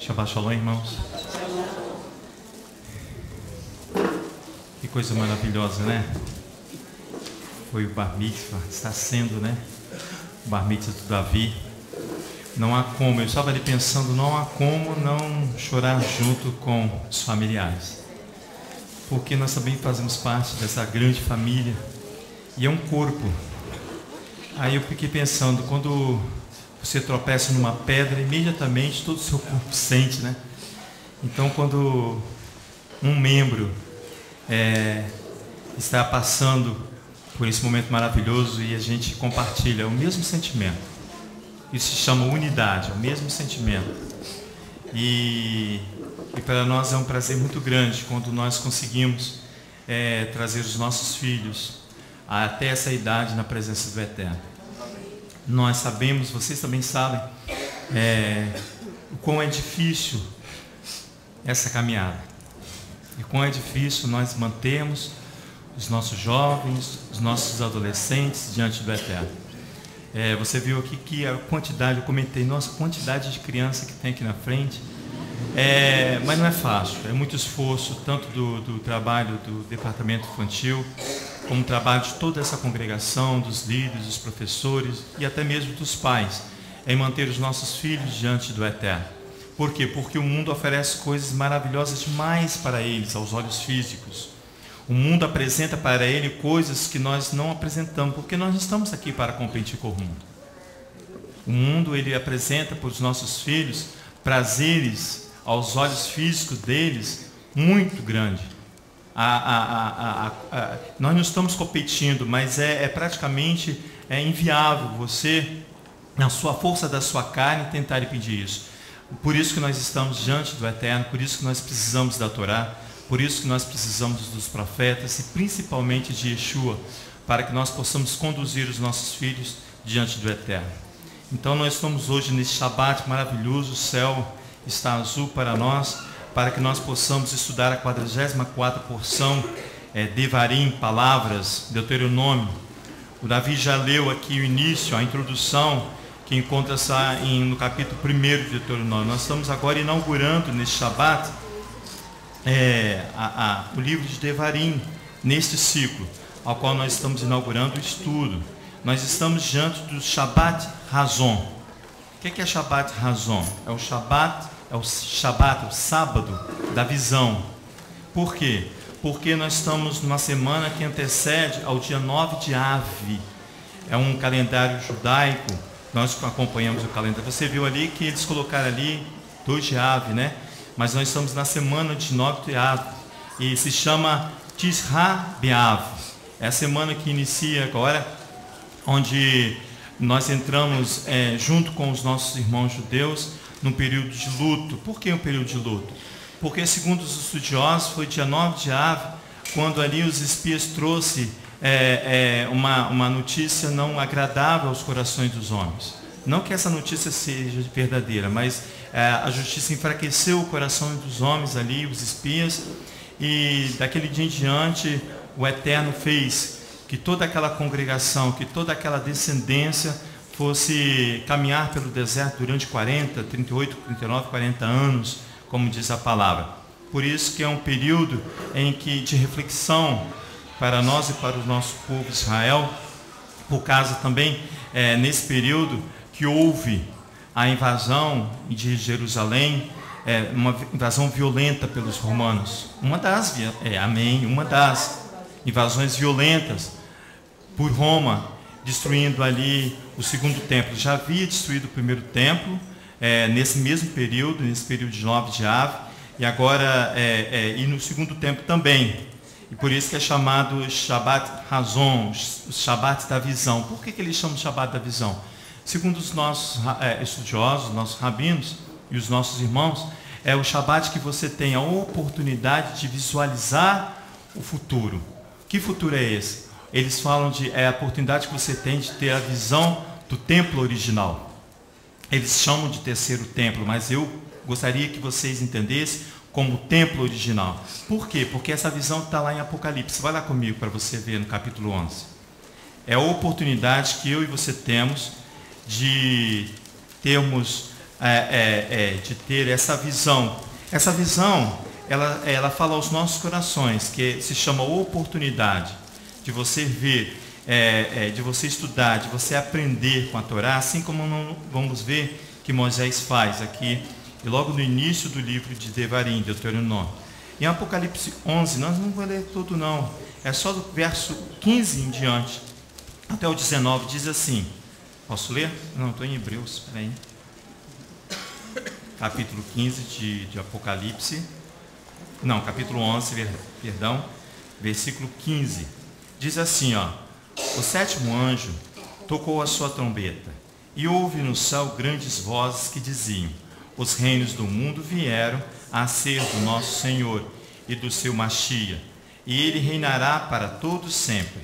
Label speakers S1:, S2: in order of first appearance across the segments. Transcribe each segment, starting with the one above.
S1: Shabbat Shalom, irmãos. Que coisa maravilhosa, né? Foi o Bar Mitzvah, está sendo, né? O Bar Mitzvah do Davi. Não há como, eu estava ali pensando, não há como não chorar junto com os familiares. Porque nós também fazemos parte dessa grande família. E é um corpo. Aí eu fiquei pensando, quando você tropeça numa pedra, imediatamente todo o seu corpo sente, né? Então, quando um membro está passando por esse momento maravilhoso e a gente compartilha o mesmo sentimento, isso se chama unidade, o mesmo sentimento. E para nós é um prazer muito grande quando nós conseguimos trazer os nossos filhos até essa idade na presença do Eterno. Nós sabemos, vocês também sabem, o quão é difícil essa caminhada. E quão é difícil nós mantermos os nossos jovens, os nossos adolescentes diante do Eterno. Você viu aqui que a quantidade, eu comentei, nossa, quantidade de criança que tem aqui na frente. Mas não é fácil, é muito esforço, tanto do trabalho do departamento infantil, como o trabalho de toda essa congregação, dos líderes, dos professores e até mesmo dos pais, em manter os nossos filhos diante do Eterno. Por quê? Porque o mundo oferece coisas maravilhosas demais para eles, aos olhos físicos. O mundo apresenta para ele coisas que nós não apresentamos, porque nós não estamos aqui para competir com o mundo. O mundo, ele apresenta para os nossos filhos prazeres, aos olhos físicos deles, muito grande. Nós não estamos competindo, mas praticamente inviável você, na sua força da sua carne, tentar impedir isso. Por isso que nós estamos diante do Eterno, por isso que nós precisamos da Torá, por isso que nós precisamos dos profetas e principalmente de Yeshua, para que nós possamos conduzir os nossos filhos diante do Eterno. Então nós estamos hoje nesse Shabat maravilhoso, o céu está azul para nós, para que nós possamos estudar a 44ª porção Devarim, palavras, Deuteronômio. O Davi já leu aqui o início, a introdução, que encontra-se no capítulo 1 de Deuteronômio. Nós estamos agora inaugurando neste Shabat o livro de Devarim, neste ciclo, ao qual nós estamos inaugurando o estudo. Nós estamos diante do Shabat Hazon. O que é Shabat Hazon? É o Shabat, o sábado da visão. Por quê? Porque nós estamos numa semana que antecede ao dia 9 de Av. É um calendário judaico, nós acompanhamos o calendário. Você viu ali que eles colocaram ali 2 de Av, né? Mas nós estamos na semana de 9 de Av. E se chama Tisha B'Av. É a semana que inicia agora, onde nós entramos junto com os nossos irmãos judeus num período de luto. Por que um período de luto? Porque, segundo os estudiosos, foi dia 9 de Av, quando ali os espias trouxeram uma notícia não agradável aos corações dos homens. Não que essa notícia seja verdadeira, mas a justiça enfraqueceu o coração dos homens ali, os espias, e daquele dia em diante o Eterno fez que toda aquela congregação, que toda aquela descendência fosse caminhar pelo deserto durante 40, 38, 39, 40 anos, como diz a palavra. Por isso que é um período de reflexão para nós e para o nosso povo Israel, por causa também, nesse período, que houve a invasão de Jerusalém, uma invasão violenta pelos romanos. Uma das invasões violentas por Roma, destruindo ali o segundo templo. Já havia destruído o primeiro templo, nesse mesmo período, nesse período de 9 de Av, e agora, e no segundo templo também. E por isso que é chamado Shabat Hazon, o Shabat da visão. Por que eles chamam de Shabat da visão? Segundo os nossos estudiosos, nossos rabinos e os nossos irmãos, é o Shabat que você tem a oportunidade de visualizar o futuro. Que futuro é esse? Eles falam a oportunidade que você tem de ter a visão do templo original. Eles chamam de terceiro templo, mas eu gostaria que vocês entendessem como templo original. Por quê? Porque essa visão está lá em Apocalipse. Vai lá comigo para você ver no capítulo 11. É a oportunidade que eu e você temos de termos de ter essa visão. Essa visão, ela fala aos nossos corações, que se chama oportunidade de você ver, de você estudar, de você aprender com a Torá, assim como vamos ver que Moisés faz aqui, e logo no início do livro de Devarim, Deuteronômio. Em Apocalipse 11, nós não vamos ler tudo não, é só do verso 15 em diante, até o 19, diz assim, posso ler? Não, estou em Hebreus, peraí. Capítulo 15 de Apocalipse, não, capítulo 11, perdão, versículo 15, diz assim, ó, o sétimo anjo tocou a sua trombeta, e houve no céu grandes vozes que diziam, os reinos do mundo vieram a ser do nosso Senhor e do seu Machia, e ele reinará para todos sempre.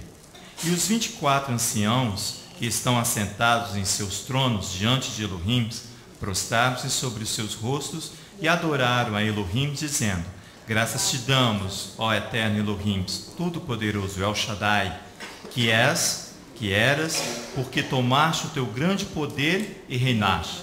S1: E os 24 anciãos que estão assentados em seus tronos diante de Elohim, prostraram-se sobre os seus rostos e adoraram a Elohim, dizendo, graças te damos, ó eterno Elohim, todo-poderoso El Shaddai, que eras, porque tomaste o teu grande poder e reinaste.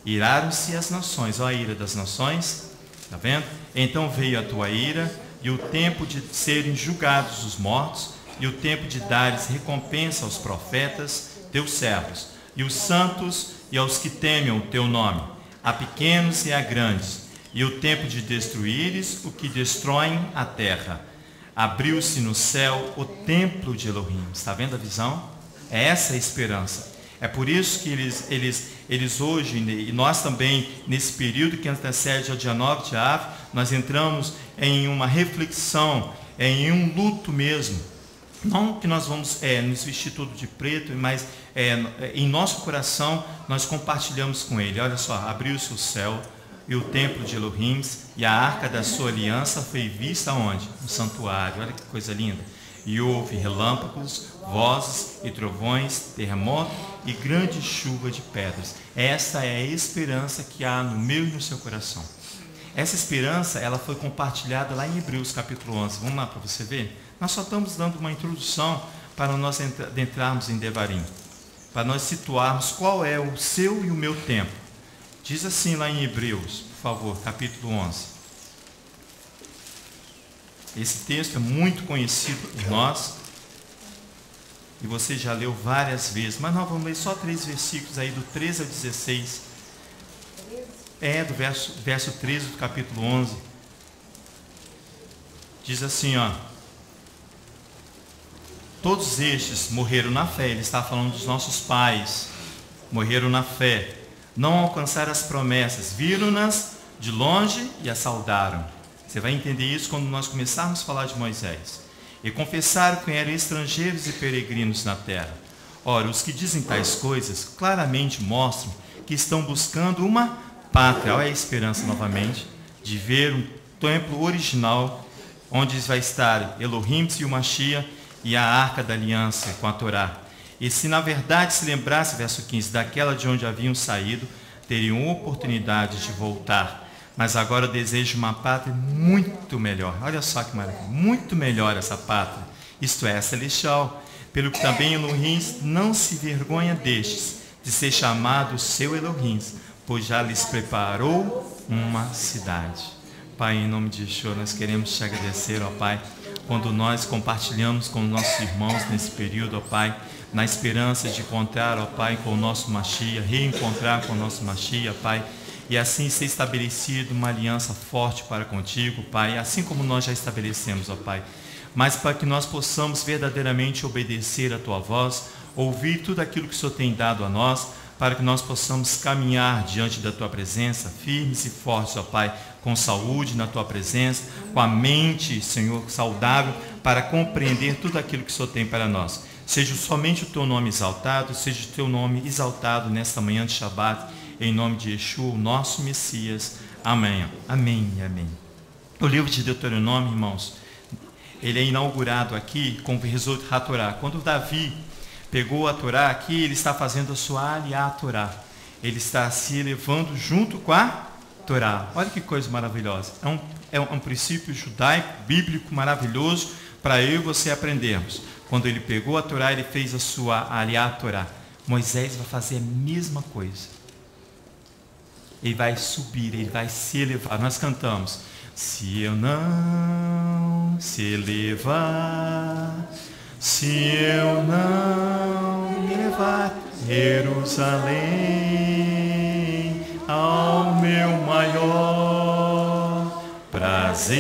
S1: Iraram-se as nações, ó a ira das nações, está vendo? Então veio a tua ira, e o tempo de serem julgados os mortos, e o tempo de dares recompensa aos profetas, teus servos, e os santos, e aos que temem o teu nome, a pequenos e a grandes, e o tempo de destruíres o que destroem a terra. Abriu-se no céu o templo de Elohim. Está vendo a visão? É essa a esperança. É por isso que eles hoje, e nós também, nesse período que antecede ao dia 9 de Av, nós entramos em uma reflexão, em um luto mesmo. Não que nós vamos nos vestir todo de preto, mas em nosso coração nós compartilhamos com ele. Olha só, abriu-se o céu e o templo de Elohim, e a arca da sua aliança foi vista onde? No santuário. Olha que coisa linda. E houve relâmpagos, vozes e trovões, terremoto e grande chuva de pedras. Essa é a esperança que há no meu e no seu coração. Essa esperança, ela foi compartilhada lá em Hebreus capítulo 11. Vamos lá para você ver? Nós só estamos dando uma introdução para nós entrarmos em Devarim, para nós situarmos qual é o seu e o meu tempo. Diz assim lá em Hebreus, por favor, capítulo 11. Esse texto é muito conhecido por nós, e você já leu várias vezes, mas nós vamos ler só 3 versículos aí, do 13 ao 16. Do verso 13 do capítulo 11. Diz assim, ó. Todos estes morreram na fé. Ele está falando dos nossos pais. Morreram na fé. Não alcançaram as promessas. Viram-nas de longe e as saudaram. Você vai entender isso quando nós começarmos a falar de Moisés. E confessaram que eram estrangeiros e peregrinos na terra. Ora, os que dizem tais coisas claramente mostram que estão buscando uma pátria. Olha a esperança novamente de ver um templo original onde vai estar Elohim e o Machia e a arca da aliança com a Torá. E se na verdade se lembrasse, verso 15, daquela de onde haviam saído, teriam oportunidade de voltar. Mas agora desejo uma pátria muito melhor. Olha só que maravilha, muito melhor essa pátria, isto é, celestial. Pelo que também Elohim não se vergonha destes, de ser chamado seu Elohim, pois já lhes preparou uma cidade. Pai, em nome de Yeshua, nós queremos te agradecer, ó Pai, quando nós compartilhamos com os nossos irmãos nesse período, ó Pai, na esperança de encontrar, ó Pai, com o nosso Machia, reencontrar com o nosso Machia, Pai, e assim ser estabelecida uma aliança forte para contigo, Pai, assim como nós já estabelecemos, ó Pai, mas para que nós possamos verdadeiramente obedecer a Tua voz, ouvir tudo aquilo que o Senhor tem dado a nós, para que nós possamos caminhar diante da Tua presença, firmes e fortes, ó Pai, com saúde na Tua presença, com a mente, Senhor, saudável, para compreender tudo aquilo que o Senhor tem para nós. Seja somente o Teu nome exaltado, seja o Teu nome exaltado nesta manhã de Shabat, em nome de Yeshua, o nosso Messias. Amém. Amém e amém. O livro de Deuteronômio, irmãos, ele é inaugurado aqui com o Resot HaTorá. Quando Davi pegou a Torá aqui, ele está fazendo a sua Aliyah Torá. Ele está se elevando junto com a Torá. Olha que coisa maravilhosa. É um princípio judaico, bíblico, maravilhoso, para eu e você aprendermos. Quando ele pegou a Torá, ele fez a sua Aliyah Torá. Moisés vai fazer a mesma coisa. ele vai subir, ele vai se elevar. Nós cantamos: se eu não se elevar, se eu não me levar Jerusalém ao meu maior prazer,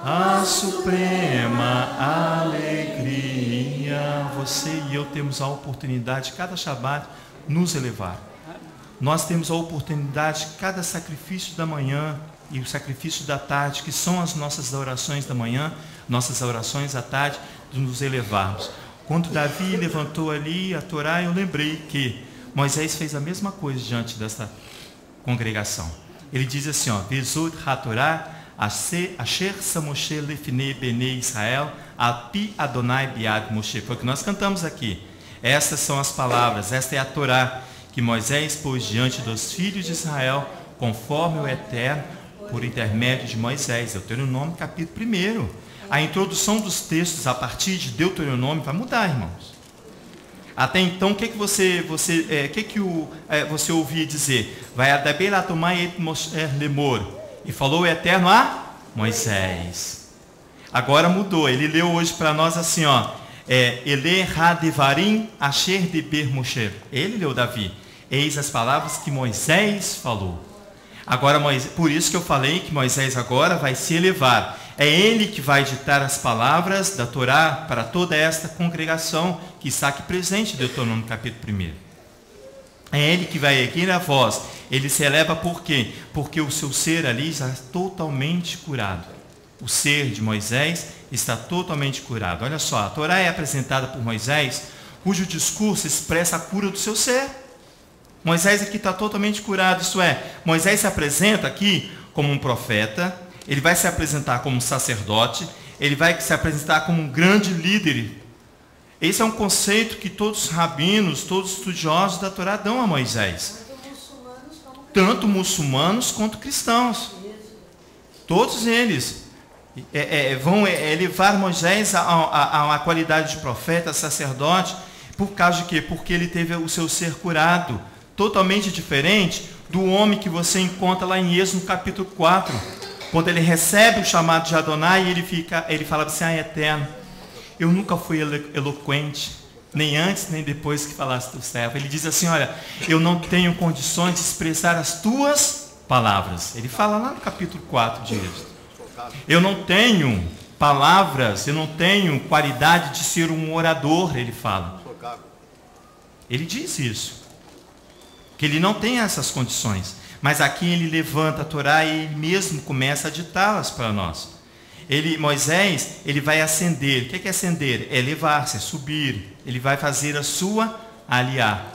S1: a suprema alegria. Você e eu temos a oportunidade, cada Shabat, nos elevar. Nós temos a oportunidade, cada sacrifício da manhã e o sacrifício da tarde, que são as nossas orações da manhã, nossas orações à tarde, de nos elevarmos. Quando Davi levantou ali a Torá, eu lembrei que Moisés fez a mesma coisa diante dessa congregação. Ele diz assim, ó: Vezod HaTorá Asher Samoshe Lefnei Benei Israel Api Adonai Biad Moshe. Foi o que nós cantamos aqui. Essas são as palavras, esta é a Torá que Moisés pôs diante dos filhos de Israel, conforme o Eterno, por intermédio de Moisés. Deuteronômio capítulo 1. A introdução dos textos a partir de Deuteronômio vai mudar, irmãos. Até então, o que você ouvia dizer? Vai adaber atomai et mosher lemor. E falou o Eterno a Moisés. Agora mudou. Ele leu hoje para nós assim, ó: Ele hadevarim asher deber Moshe. Ele leu Davi. Eis as palavras que Moisés falou. Agora, por isso que eu falei que Moisés agora vai se elevar. É ele que vai ditar as palavras da Torá para toda esta congregação que está aqui presente, Deuteronômio capítulo 1. É ele que vai erguer a voz. Ele se eleva por quê? Porque o seu ser ali está totalmente curado. O ser de Moisés está totalmente curado. Olha só, a Torá é apresentada por Moisés, cujo discurso expressa a cura do seu ser. Moisés aqui está totalmente curado, isso é, Moisés se apresenta aqui como um profeta, ele vai se apresentar como um sacerdote, ele vai se apresentar como um grande líder. Esse é um conceito que todos os rabinos, todos os estudiosos da Torá dão a Moisés. Tanto muçulmanos quanto cristãos. Todos eles vão elevar Moisés a uma qualidade de profeta, sacerdote, por causa de quê? Porque ele teve o seu ser curado, totalmente diferente do homem que você encontra lá em Êxodo no capítulo 4, quando ele recebe o chamado de Adonai, ele fala assim: Eterno, eu nunca fui eloquente, nem antes nem depois que falaste do servo. Ele diz assim: olha, eu não tenho condições de expressar as tuas palavras. Ele fala lá no capítulo 4 de Êxodo. Eu não tenho palavras, eu não tenho qualidade de ser um orador, ele fala. Ele diz isso, que ele não tem essas condições. Mas aqui ele levanta a Torá e ele mesmo começa a ditá-las para nós. Moisés, ele vai ascender. O que é ascender? É elevar-se, é subir. Ele vai fazer a sua aliá.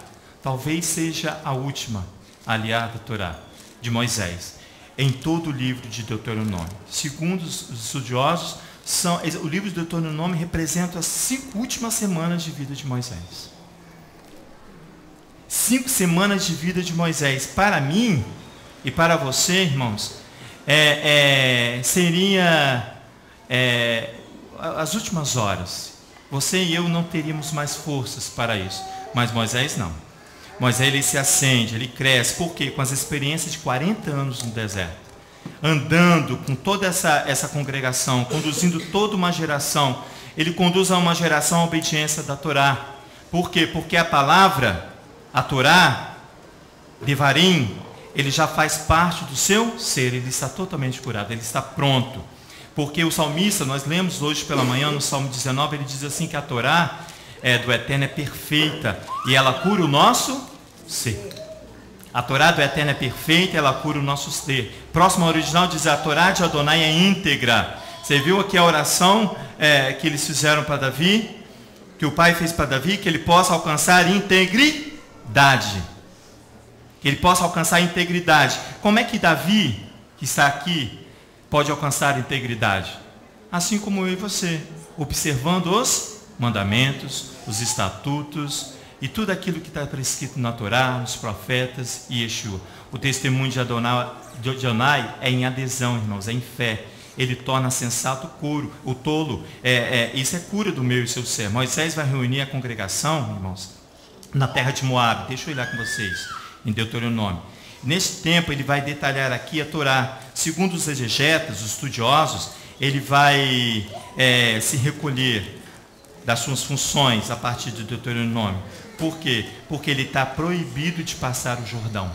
S1: Talvez seja a última aliá da Torá, de Moisés, em todo o livro de Deuteronômio. Segundo os estudiosos, o livro de Deuteronômio representa as 5 últimas semanas de vida de Moisés. 5 semanas de vida de Moisés. Para mim e para você, irmãos, seria as últimas horas. Você e eu não teríamos mais forças para isso, mas Moisés não. Moisés, ele se acende, ele cresce. Por quê? Com as experiências de 40 anos no deserto, andando com toda essa congregação, conduzindo toda uma geração. Ele conduz a uma geração à obediência da Torá. Por quê? Porque a palavra, a Torá, Devarim, ele já faz parte do seu ser, ele está totalmente curado, ele está pronto. Porque o salmista, nós lemos hoje pela manhã no Salmo 19, ele diz assim que a Torá do Eterno é perfeita e ela cura o nosso ser. A Torá do Eterno é perfeita e ela cura o nosso ser. Próximo ao original diz: a Torá de Adonai é íntegra. Você viu aqui a oração que eles fizeram para Davi, que o pai fez para Davi, que ele possa alcançar integridade. Que ele possa alcançar integridade. Como é que Davi, que está aqui, pode alcançar integridade? Assim como eu e você, observando os mandamentos, os estatutos e tudo aquilo que está prescrito na Torá, nos profetas e Yeshua. O testemunho de Adonai é em adesão, irmãos, é em fé. Ele torna sensato o tolo. Isso é cura do meu e seu ser. Moisés vai reunir a congregação, irmãos, na terra de Moabe. Deixa eu olhar com vocês. em Deuteronômio. Nesse tempo, ele vai detalhar aqui a Torá. Segundo os exegetas, os estudiosos, ele vai se recolher das suas funções a partir de Deuteronômio. Por quê? Porque ele está proibido de passar o Jordão.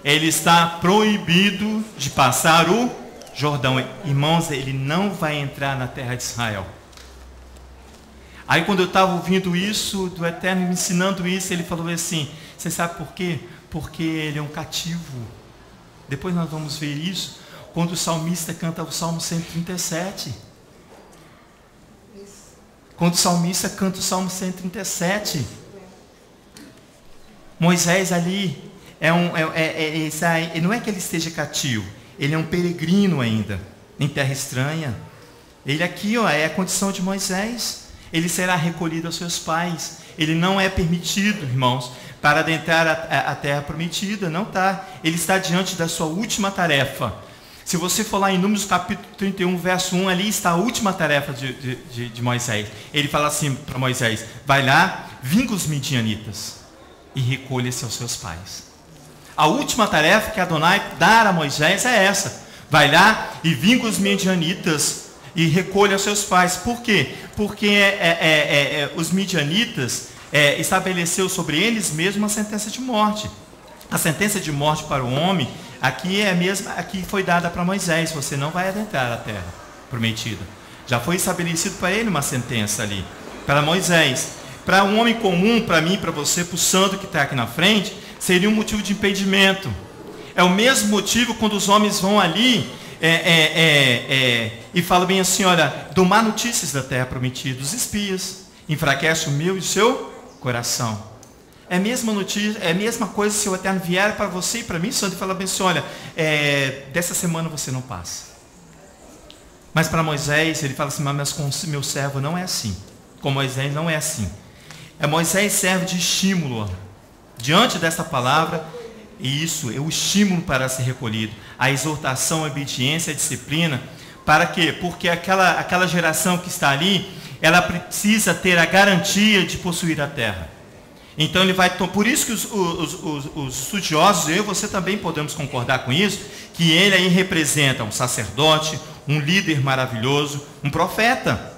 S1: Ele está proibido de passar o Jordão. Irmãos, ele não vai entrar na terra de Israel. Aí quando eu estava ouvindo isso, do Eterno me ensinando isso, ele falou assim, você sabe por quê? Porque ele é um cativo. Depois nós vamos ver isso, quando o salmista canta o Salmo 137. Quando o salmista canta o Salmo 137. Moisés ali, não é que ele esteja cativo, ele é um peregrino ainda, em terra estranha. Ele aqui, é a condição de Moisés. Ele será recolhido aos seus pais. Ele não é permitido, irmãos, para adentrar a terra prometida. Não está. Ele está diante da sua última tarefa. Se você for lá em Números capítulo 31, verso 1, ali está a última tarefa de Moisés. Ele fala assim para Moisés, vai lá, vinga os midianitas e recolha-se aos seus pais. A última tarefa que Adonai dá a Moisés é essa. Vai lá e vinga os midianitas e recolha aos seus pais. Por quê? Porque os midianitas estabeleceu sobre eles mesmo uma sentença de morte. A sentença de morte para o homem, aqui é a mesma, aqui foi dada para Moisés, você não vai adentrar a terra prometida. Já foi estabelecido para ele uma sentença ali, para Moisés. Para um homem comum, para mim, para você, para o santo que está aqui na frente, seria um motivo de impedimento. É o mesmo motivo quando os homens vão ali e falam bem assim, olha, dou má notícias da terra prometida, os espias, enfraquece o meu e o seu coração. É a mesma notícia, é a mesma coisa se o Eterno vier para você e para mim, santo, e falar bem assim, olha, dessa semana você não passa. Mas para Moisés, ele fala assim, mas com o meu servo não é assim. Com Moisés não é assim. Moisés serve de estímulo diante dessa palavra, e isso é o estímulo para ser recolhido. A exortação, a obediência, a disciplina. Para quê? Porque aquela geração que está ali, ela precisa ter a garantia de possuir a terra. Então ele vai, por isso que os estudiosos, eu e você também podemos concordar com isso, que ele aí representa um sacerdote, um líder maravilhoso, um profeta.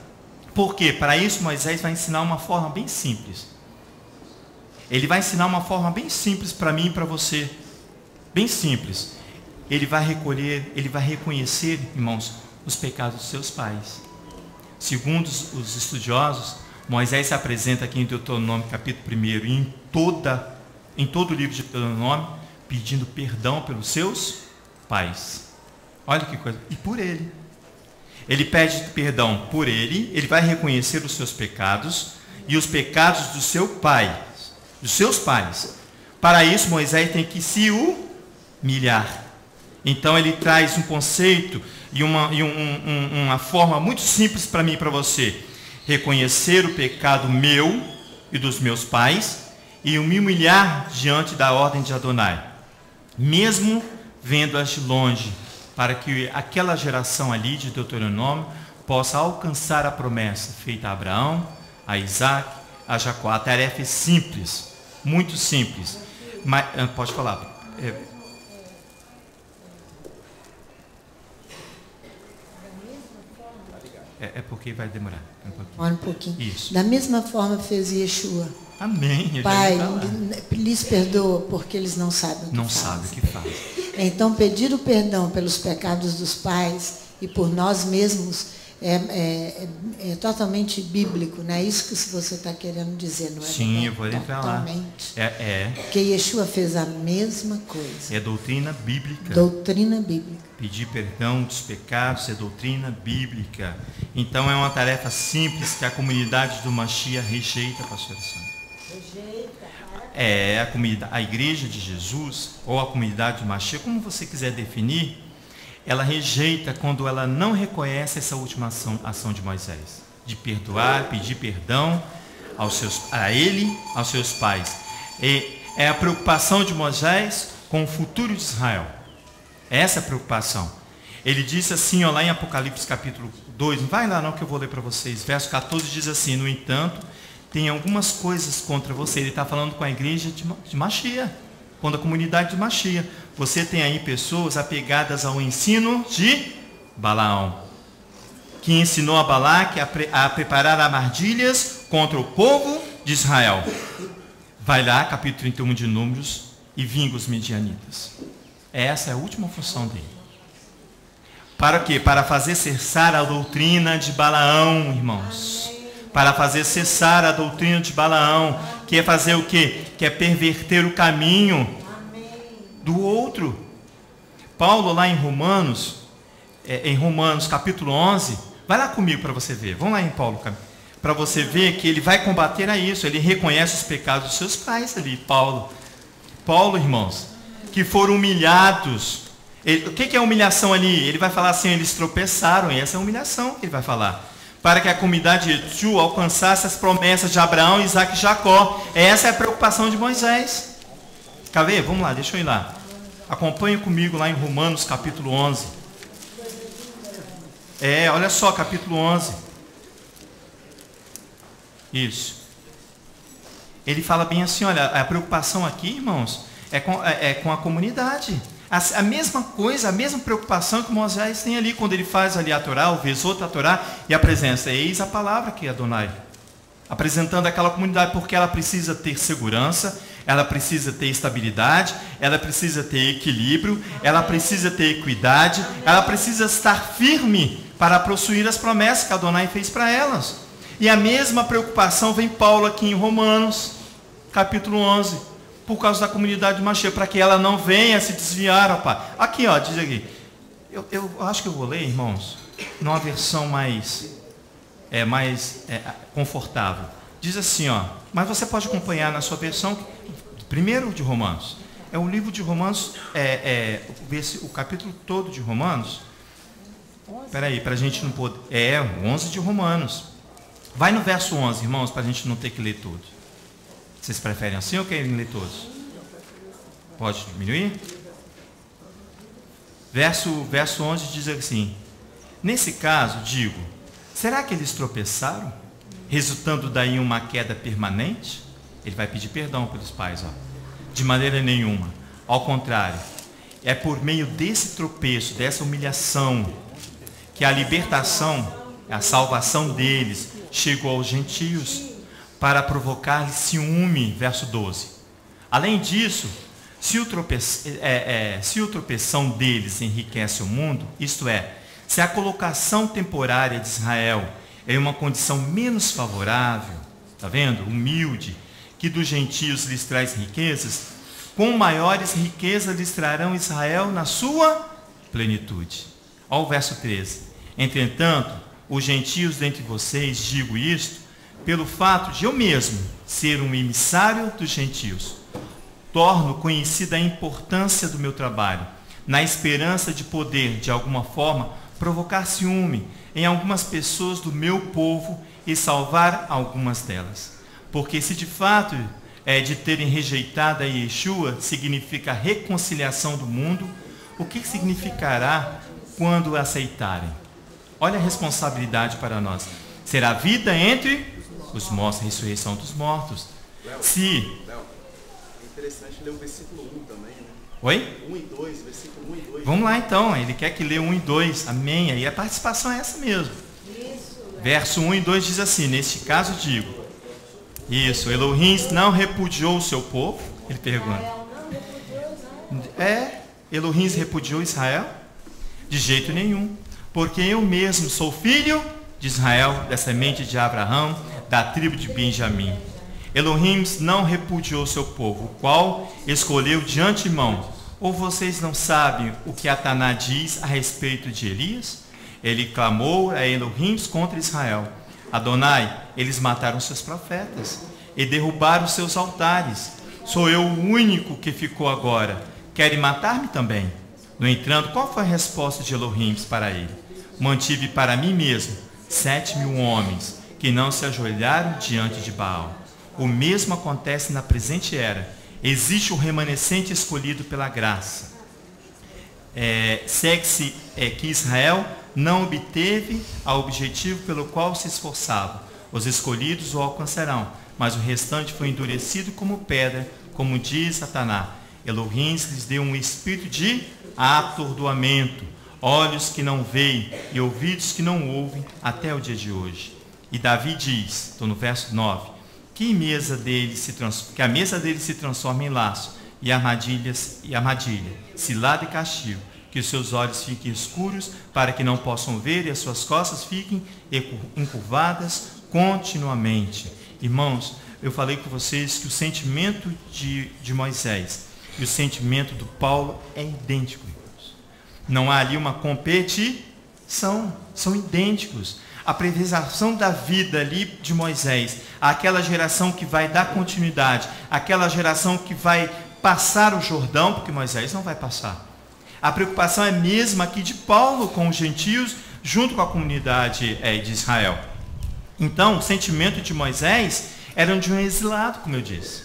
S1: Por quê? Para isso Moisés vai ensinar uma forma bem simples. Ele vai ensinar uma forma bem simples para mim e para você. Bem simples. Ele vai recolher, ele vai reconhecer, irmãos, os pecados dos seus pais. Segundo os estudiosos, Moisés se apresenta aqui em Deuteronômio capítulo 1 e em todo o livro de Deuteronômio, pedindo perdão pelos seus pais. Olha que coisa. E por ele. Ele pede perdão por ele vai reconhecer os seus pecados e os pecados do seu pai, dos seus pais. Para isso, Moisés tem que se humilhar. Então ele traz um conceito e uma forma muito simples para mim e para você. Reconhecer o pecado meu e dos meus pais e me humilhar diante da ordem de Adonai, mesmo vendo-as de longe, para que aquela geração ali de Deuteronômio possa alcançar a promessa feita a Abraão, a Isaac, a Jacó. A tarefa é simples, muito simples. Mas, pode falar. Porque vai demorar
S2: um pouquinho.
S1: Isso.
S2: Da mesma forma fez Yeshua.
S1: Amém.
S2: Pai, lhes perdoa porque eles não sabem o que fazem.
S1: O que fazem.
S2: Então, pedir o perdão pelos pecados dos pais e por nós mesmos é totalmente bíblico, não é isso que você está querendo dizer, não é?
S1: Sim, eu vou entrar lá.
S2: Porque Yeshua fez a mesma coisa.
S1: É doutrina bíblica.
S2: Doutrina bíblica.
S1: Pedir perdão dos pecados é doutrina bíblica. Então é uma tarefa simples que a comunidade do Mashiach rejeita, pastora Sandra. A igreja de Jesus, ou a comunidade do Mashiach, como você quiser definir, ela rejeita quando ela não reconhece essa última ação de Moisés, de perdoar, pedir perdão a ele, aos seus pais. É a preocupação de Moisés com o futuro de Israel. Essa é a preocupação. Ele disse assim, lá em Apocalipse capítulo 2, não vai lá não que eu vou ler para vocês, verso 14 diz assim, no entanto, tem algumas coisas contra você. Ele está falando com a igreja de Machia, com a comunidade de Machia. Você tem aí pessoas apegadas ao ensino de Balaão, que ensinou a Balaque a preparar armadilhas contra o povo de Israel. Vai lá, capítulo 31 de Números, e vinga os midianitas. Essa é a última função dele. Para quê? Para fazer cessar a doutrina de Balaão, irmãos. Para fazer cessar a doutrina de Balaão, que é fazer o quê? Que é perverter o caminho do outro. Paulo lá em Romanos capítulo 11, vai lá comigo para você ver. Vamos lá em Paulo, para você ver que ele vai combater a isso. Ele reconhece os pecados dos seus pais ali, Paulo, irmãos, que foram humilhados. O que é humilhação ali? Ele vai falar assim, eles tropeçaram, e essa é a humilhação que ele vai falar. Para que a comunidade de Etu alcançasse as promessas de Abraão, Isaac e Jacó. Essa é a preocupação de Moisés. Quer ver? Vamos lá, deixa eu ir lá. Acompanhe comigo lá em Romanos capítulo 11. Olha só, capítulo 11. Isso. Ele fala bem assim, olha, a preocupação aqui, irmãos, é com a comunidade. A mesma coisa, a mesma preocupação que Moisés tem ali, quando ele faz ali a Torá, o Vesot, a Torá, e apresenta, eis a palavra que é Adonai. Apresentando aquela comunidade, porque ela precisa ter segurança, ela precisa ter estabilidade, ela precisa ter equilíbrio, ela precisa ter equidade, ela precisa estar firme para possuir as promessas que Adonai fez para elas. E a mesma preocupação vem Paulo aqui em Romanos, capítulo 11. Por causa da comunidade de Machia, para que ela não venha se desviar, rapaz. Aqui, ó, diz aqui. Eu acho que eu vou ler, irmãos, numa versão mais confortável. Diz assim, ó, mas você pode acompanhar na sua versão, primeiro de Romanos. É o livro de Romanos, o capítulo todo de Romanos. Espera aí, para a gente não poder... o 11 de Romanos. Vai no verso 11, irmãos, para a gente não ter que ler tudo. Vocês preferem assim ou querem ler todos? Pode diminuir? Verso 11 diz assim: nesse caso, digo, será que eles tropeçaram, resultando daí uma queda permanente? Ele vai pedir perdão pelos pais, ó. De maneira nenhuma. Ao contrário, é por meio desse tropeço, dessa humilhação, que a libertação, a salvação deles chegou aos gentios, para provocar-lhes ciúme, verso 12. Além disso, se o tropeção deles enriquece o mundo, isto é, se a colocação temporária de Israel é uma condição menos favorável, está vendo? Humilde, que dos gentios lhes traz riquezas, com maiores riquezas lhes trarão Israel na sua plenitude. Olha o verso 13. Entretanto, os gentios dentre vocês, digo isto, pelo fato de eu mesmo ser um emissário dos gentios, torno conhecida a importância do meu trabalho, na esperança de poder, de alguma forma, provocar ciúme em algumas pessoas do meu povo e salvar algumas delas. Porque se de fato de terem rejeitado a Yeshua significa reconciliação do mundo, o que significará quando aceitarem? Olha a responsabilidade para nós. Será vida entre os mortos, a ressurreição dos mortos.
S3: Léo, é interessante ler o versículo 1 também, né?
S1: Oi?
S3: 1 e 2, versículo 1 e 2.
S1: Vamos lá então, ele quer que lê 1 e 2, amém. Aí a participação é essa mesmo. Verso 1 e 2 diz assim, neste caso digo, isso, Elohim não repudiou o seu povo? Ele pergunta. Elohim repudiou Israel? De jeito nenhum, porque eu mesmo sou filho de Israel, da semente de Abraão, da tribo de Benjamim. Elohim não repudiou seu povo, o qual escolheu de antemão. Ou vocês não sabem o que Ataná diz a respeito de Elias? Ele clamou a Elohim contra Israel. Adonai, eles mataram seus profetas e derrubaram seus altares. Sou eu o único que ficou agora. Querem matar-me também? No entanto, qual foi a resposta de Elohim para ele? Mantive para mim mesmo 7.000 homens que não se ajoelharam diante de Baal. O mesmo acontece na presente era. Existe um remanescente escolhido pela graça. Segue-se que Israel não obteve o objetivo pelo qual se esforçava. Os escolhidos o alcançarão. mas o restante foi endurecido como pedra, como diz Satanás. Elohim lhes deu um espírito de atordoamento, olhos que não veem e ouvidos que não ouvem até o dia de hoje. E Davi diz, estou no verso 9, que a mesa dele se transforma em laço e armadilha, cilada e castigo, que os seus olhos fiquem escuros para que não possam ver e as suas costas fiquem encurvadas continuamente. Irmãos, eu falei com vocês que o sentimento de Moisés e o sentimento do Paulo é idêntico, irmãos. Não há ali uma competição, são idênticos. A preservação da vida ali de Moisés, aquela geração que vai dar continuidade, aquela geração que vai passar o Jordão, porque Moisés não vai passar. A preocupação é a mesma aqui de Paulo com os gentios, junto com a comunidade de Israel. Então, o sentimento de Moisés era de um exilado, como eu disse.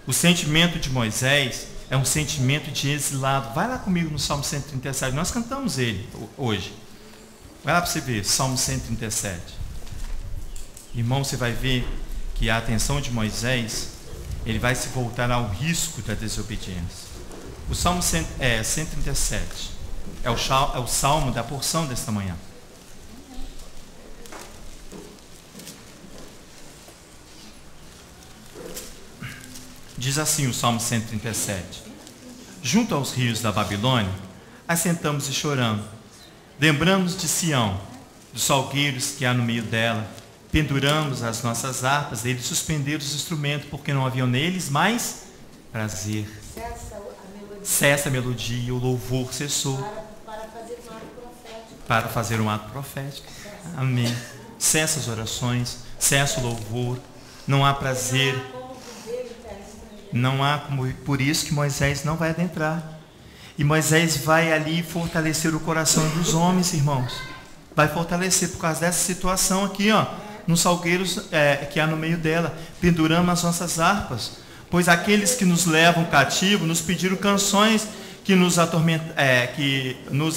S1: O sentimento de Moisés é um sentimento de exilado. Vai lá comigo no Salmo 137, nós cantamos ele hoje. Vai lá para você ver, Salmo 137. Irmão, você vai ver que a atenção de Moisés, ele vai se voltar ao risco da desobediência. O Salmo 137 é o salmo da porção desta manhã. Diz assim o Salmo 137. Junto aos rios da Babilônia, assentamos e choramos. Lembramos de Sião, dos salgueiros que há no meio dela. Penduramos as nossas harpas, eles suspenderam os instrumentos, porque não haviam neles mais prazer. Cessa a melodia, o louvor cessou. Para fazer um ato profético. Amém. Cessa as orações, cessa o louvor. Não há prazer. Não há como. Por isso que Moisés não vai adentrar. E Moisés vai ali fortalecer o coração dos homens, irmãos. Vai fortalecer por causa dessa situação aqui, ó, nos salgueiros que há no meio dela. Penduramos as nossas harpas. Pois aqueles que nos levam cativo nos pediram canções que nos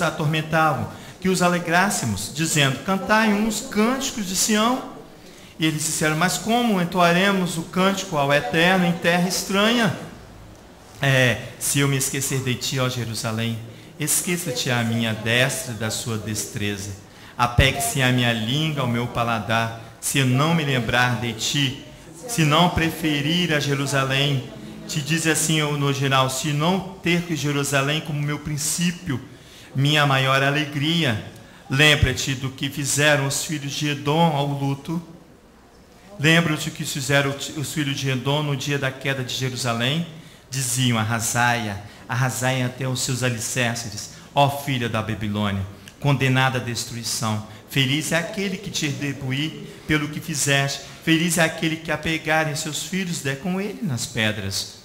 S1: atormentavam, que os alegrássemos, dizendo, cantai uns cânticos de Sião. E eles disseram, mas como entoaremos o cântico ao Eterno em terra estranha? Se eu me esquecer de ti, ó Jerusalém, esqueça-te a minha destra da sua destreza. Apegue-se a minha língua ao meu paladar, se eu não me lembrar de ti, se não preferir a Jerusalém. Te diz assim no geral, se não ter Jerusalém como meu princípio, minha maior alegria. Lembra-te do que fizeram os filhos de Edom ao luto. Lembra-te do que fizeram os filhos de Edom no dia da queda de Jerusalém. Diziam, arrasai até os seus alicerces, ó filha da Babilônia, condenada à destruição. Feliz é aquele que te retribuir pelo que fizeste. Feliz é aquele que apegar em seus filhos, der com ele nas pedras.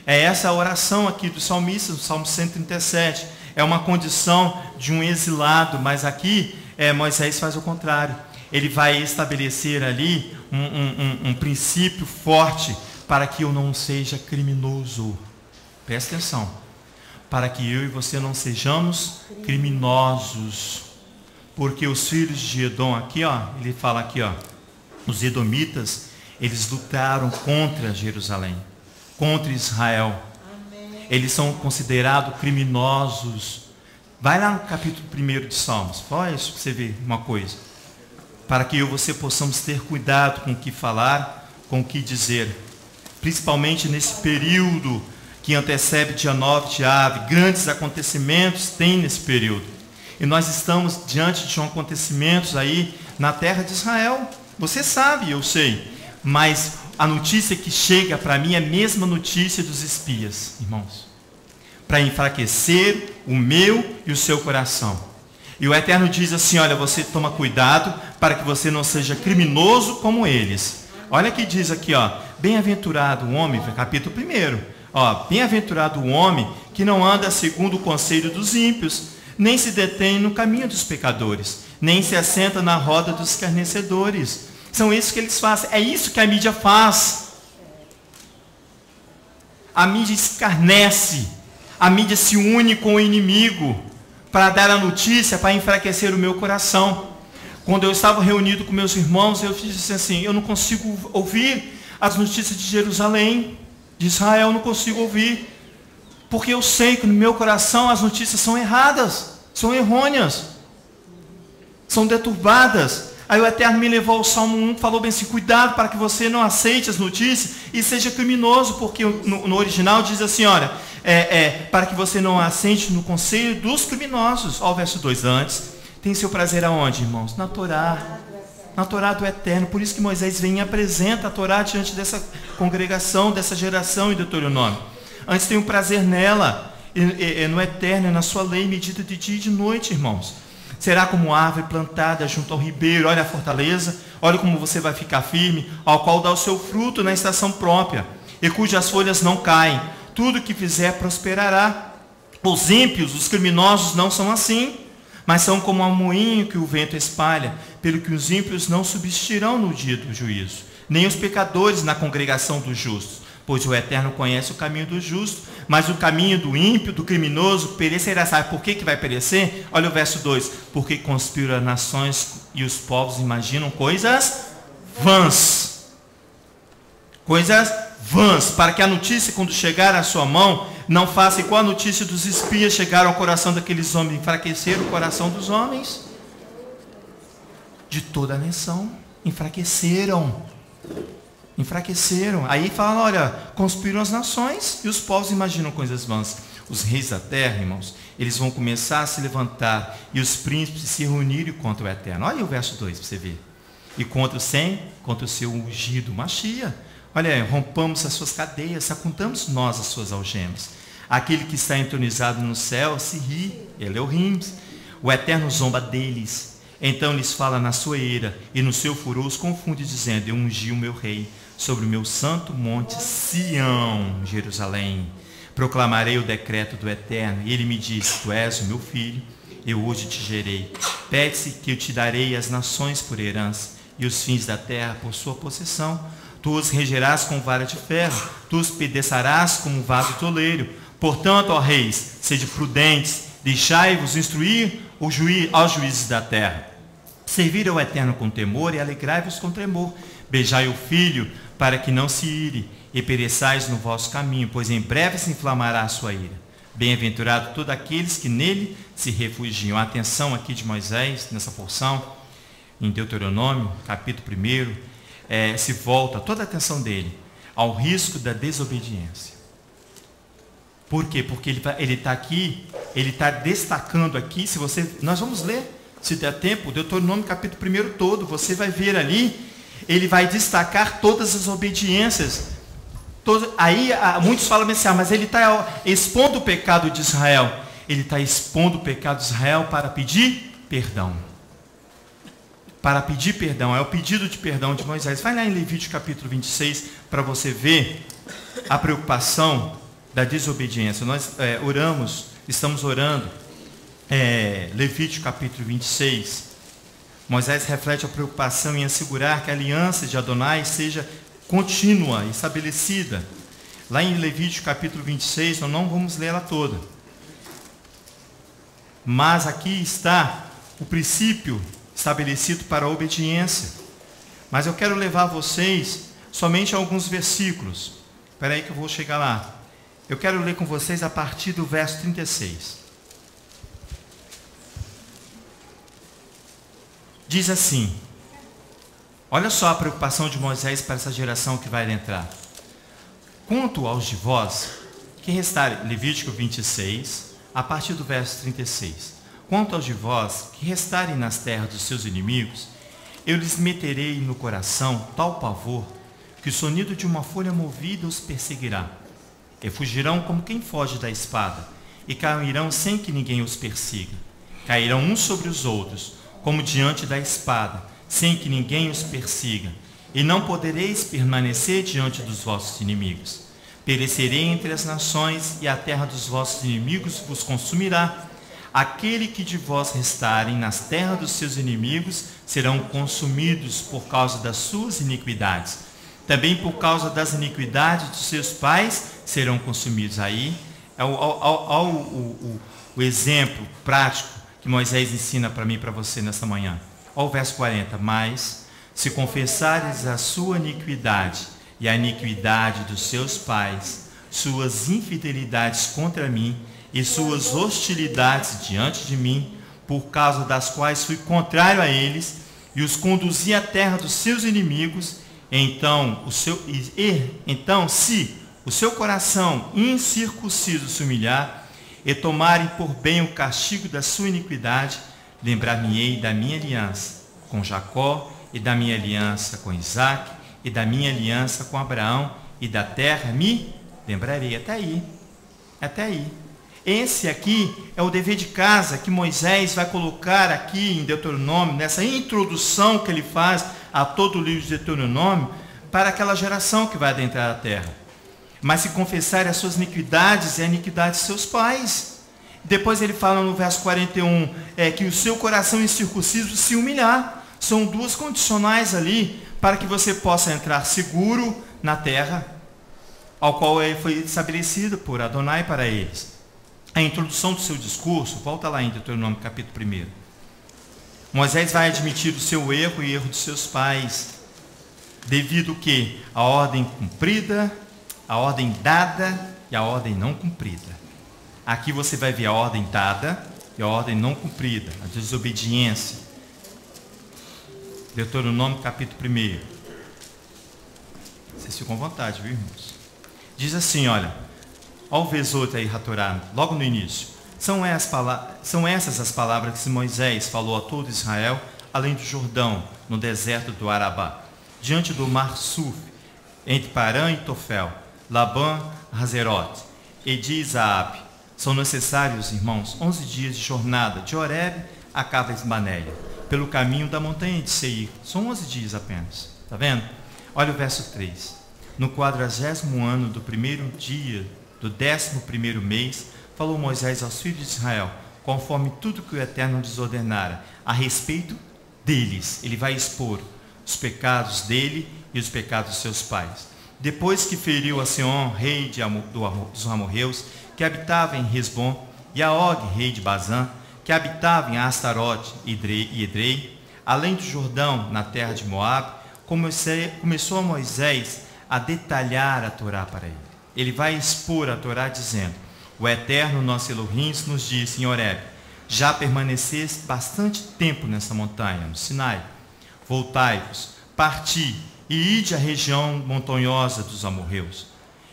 S1: É essa a oração aqui do salmista, do Salmo 137. É uma condição de um exilado, mas aqui Moisés faz o contrário. Ele vai estabelecer ali um princípio forte para que eu não seja criminoso. Presta atenção. Para que eu e você não sejamos criminosos. Porque os filhos de Edom aqui, ó, ele fala aqui, ó, os edomitas, eles lutaram contra Jerusalém, contra Israel. Amém. Eles são considerados criminosos. Vai lá no capítulo 1 de Salmos, olha isso para você ver uma coisa. Para que eu e você possamos ter cuidado com o que falar, com o que dizer. Principalmente nesse período que antecede dia 9 de Ave. Grandes acontecimentos tem nesse período. E nós estamos diante de acontecimentos aí na terra de Israel. Você sabe, eu sei. Mas a notícia que chega para mim é a mesma notícia dos espias, irmãos. Para enfraquecer o meu e o seu coração. E o Eterno diz assim, olha, você toma cuidado para que você não seja criminoso como eles. Olha que diz aqui, ó, bem-aventurado o homem, capítulo 1. Ó, bem-aventurado o homem que não anda segundo o conselho dos ímpios, nem se detém no caminho dos pecadores, nem se assenta na roda dos escarnecedores. São isso que eles fazem. É isso que a mídia faz. A mídia escarnece. A mídia se une com o inimigo para dar a notícia, para enfraquecer o meu coração. Quando eu estava reunido com meus irmãos, eu disse assim, eu não consigo ouvir as notícias de Jerusalém, de Israel, eu não consigo ouvir, porque eu sei que no meu coração as notícias são erradas, são errôneas, são deturbadas. Aí o Eterno me levou ao Salmo 1, falou bem assim, cuidado para que você não aceite as notícias e seja criminoso, porque no original diz assim, olha, para que você não assente no conselho dos criminosos. Olha o verso 2 antes. Tem seu prazer aonde, irmãos? Na Torá do Eterno. Por isso que Moisés vem e apresenta a Torá diante dessa congregação, dessa geração em Deuteronômio. Antes tem um prazer nela, no Eterno, na sua lei, medita de dia e de noite, irmãos. Será como árvore plantada junto ao ribeiro. Olha a fortaleza, olha como você vai ficar firme, ao qual dá o seu fruto na estação própria, e cujas folhas não caem. Tudo que fizer prosperará. Os ímpios, os criminosos não são assim, mas são como um moinho que o vento espalha, pelo que os ímpios não subsistirão no dia do juízo, nem os pecadores na congregação dos justos. Pois o Eterno conhece o caminho do justo, mas o caminho do ímpio, do criminoso, perecerá. Sabe por que vai perecer? Olha o verso 2. Porque conspira nações e os povos imaginam coisas vãs. Coisas vãs, para que a notícia, quando chegar à sua mão, não faça igual a notícia dos espias chegaram ao coração daqueles homens, enfraqueceram o coração dos homens de toda a nação, enfraqueceram. Aí falam, olha, conspiram as nações e os povos imaginam coisas vãs. Os reis da terra, irmãos, eles vão começar a se levantar e os príncipes se reunirem contra o Eterno. Olha o verso 2 para você ver. E contra o seu ungido, Machia. Olha, rompamos as suas cadeias, sacudamos nós as suas algemas. Aquele que está entronizado no céu se ri, Elohim. O Eterno zomba deles. Então lhes fala na sua ira, e no seu furor os confunde, dizendo, eu ungi o meu rei sobre o meu santo monte Sião, Jerusalém. Proclamarei o decreto do Eterno, e ele me diz, tu és o meu filho, eu hoje te gerei. Pede-se que eu te darei as nações por herança, e os fins da terra por sua possessão. Tu os regerás com vara de ferro, tu os pedeçarás como vaso toleiro. Portanto, ó reis, sede prudentes, deixai-vos instruir aos juízes da terra. Servir ao Eterno com temor e alegrai-vos com tremor. Beijai o Filho, para que não se ire, e pereçais no vosso caminho, pois em breve se inflamará a sua ira. Bem-aventurado todos aqueles que nele se refugiam. A atenção aqui de Moisés, nessa porção, em Deuteronômio, capítulo 1, se volta toda a atenção dele ao risco da desobediência. Por quê? Porque ele está aqui, ele está destacando aqui, nós vamos ler, se der tempo, o Deuteronômio capítulo 1 todo, você vai ver ali, ele vai destacar todas as obediências. Aí muitos falam assim, mas ele está expondo o pecado de Israel. Ele está expondo o pecado de Israel para pedir perdão. Para pedir perdão, é o pedido de perdão de Moisés. Vai lá em Levítico capítulo 26, para você ver a preocupação da desobediência. Nós estamos orando, Levítico capítulo 26, Moisés reflete a preocupação em assegurar que a aliança de Adonai seja contínua, estabelecida. Lá em Levítico capítulo 26, nós não vamos ler ela toda, mas aqui está o princípio estabelecido para a obediência. Mas eu quero levar vocês somente a alguns versículos. Espera aí que eu vou chegar lá. Eu quero ler com vocês a partir do verso 36. Diz assim, olha só a preocupação de Moisés para essa geração que vai entrar. Quanto aos de vós, que restarem, Levítico 26, a partir do verso 36. Quanto aos de vós, que restarem nas terras dos seus inimigos, eu lhes meterei no coração tal pavor, que o sonido de uma folha movida os perseguirá. E fugirão como quem foge da espada, e cairão sem que ninguém os persiga. Cairão uns sobre os outros, como diante da espada, sem que ninguém os persiga. E não podereis permanecer diante dos vossos inimigos. Perecerei entre as nações, e a terra dos vossos inimigos vos consumirá. Aquele que de vós restarem nas terras dos seus inimigos serão consumidos por causa das suas iniquidades. Também por causa das iniquidades dos seus pais serão consumidos. Aí é o exemplo prático que Moisés ensina para mim e para você nessa manhã. Olha o verso 40. Mas, se confessares a sua iniquidade e a iniquidade dos seus pais, suas infidelidades contra mim e suas hostilidades diante de mim, por causa das quais fui contrário a eles e os conduzi à terra dos seus inimigos, então, se o seu coração incircunciso se humilhar e tomarem por bem o castigo da sua iniquidade, lembrar-me-ei da minha aliança com Jacó e da minha aliança com Isaque e da minha aliança com Abraão, e da terra me lembrarei. Até aí. Até aí. Esse aqui é o dever de casa que Moisés vai colocar aqui em Deuteronômio, nessa introdução que ele faz a todo o livro de Deuteronômio, para aquela geração que vai adentrar a terra. Mas se confessarem as suas iniquidades e a iniquidade de seus pais. Depois ele fala no verso 41, que o seu coração incircunciso se humilhar. São duas condicionais ali, para que você possa entrar seguro na terra, ao qual foi estabelecido por Adonai para eles. A introdução do seu discurso, volta lá em Deuteronômio capítulo 1. Moisés vai admitir o seu erro e o erro dos seus pais, devido que a ordem cumprida, a ordem dada e a ordem não cumprida. Aqui você vai ver a ordem dada e a ordem não cumprida, a desobediência. Deuteronômio capítulo 1. Vocês ficam à vontade, viu, irmãos? Diz assim, olha, ao Vesoto aí, Hatorá, logo no início. São essas as palavras que Moisés falou a todo Israel, além do Jordão, no deserto do Arabá, diante do mar Suf, entre Parã e Tofel, Labã, Hazerote, e de Isaabe. São necessários, irmãos, 11 dias de jornada, de Horebe a Cades Banéia, pelo caminho da montanha de Seir. São 11 dias apenas, está vendo? Olha o verso 3. No 40º ano do primeiro dia do 11º mês, falou Moisés aos filhos de Israel, conforme tudo que o Eterno lhes ordenara, a respeito deles. Ele vai expor os pecados dele e os pecados de seus pais. Depois que feriu a Seom, rei dos amorreus, que habitava em Hesbom, e a Og, rei de Bazã, que habitava em Astarote e Edrei, além do Jordão, na terra de Moabe, começou Moisés a detalhar a Torá para ele. Ele vai expor a Torá dizendo, o Eterno nosso Elohim nos disse em Horebe, já permaneceste bastante tempo nessa montanha, no Sinai. Voltai-vos, parti e ide à região montanhosa dos amorreus.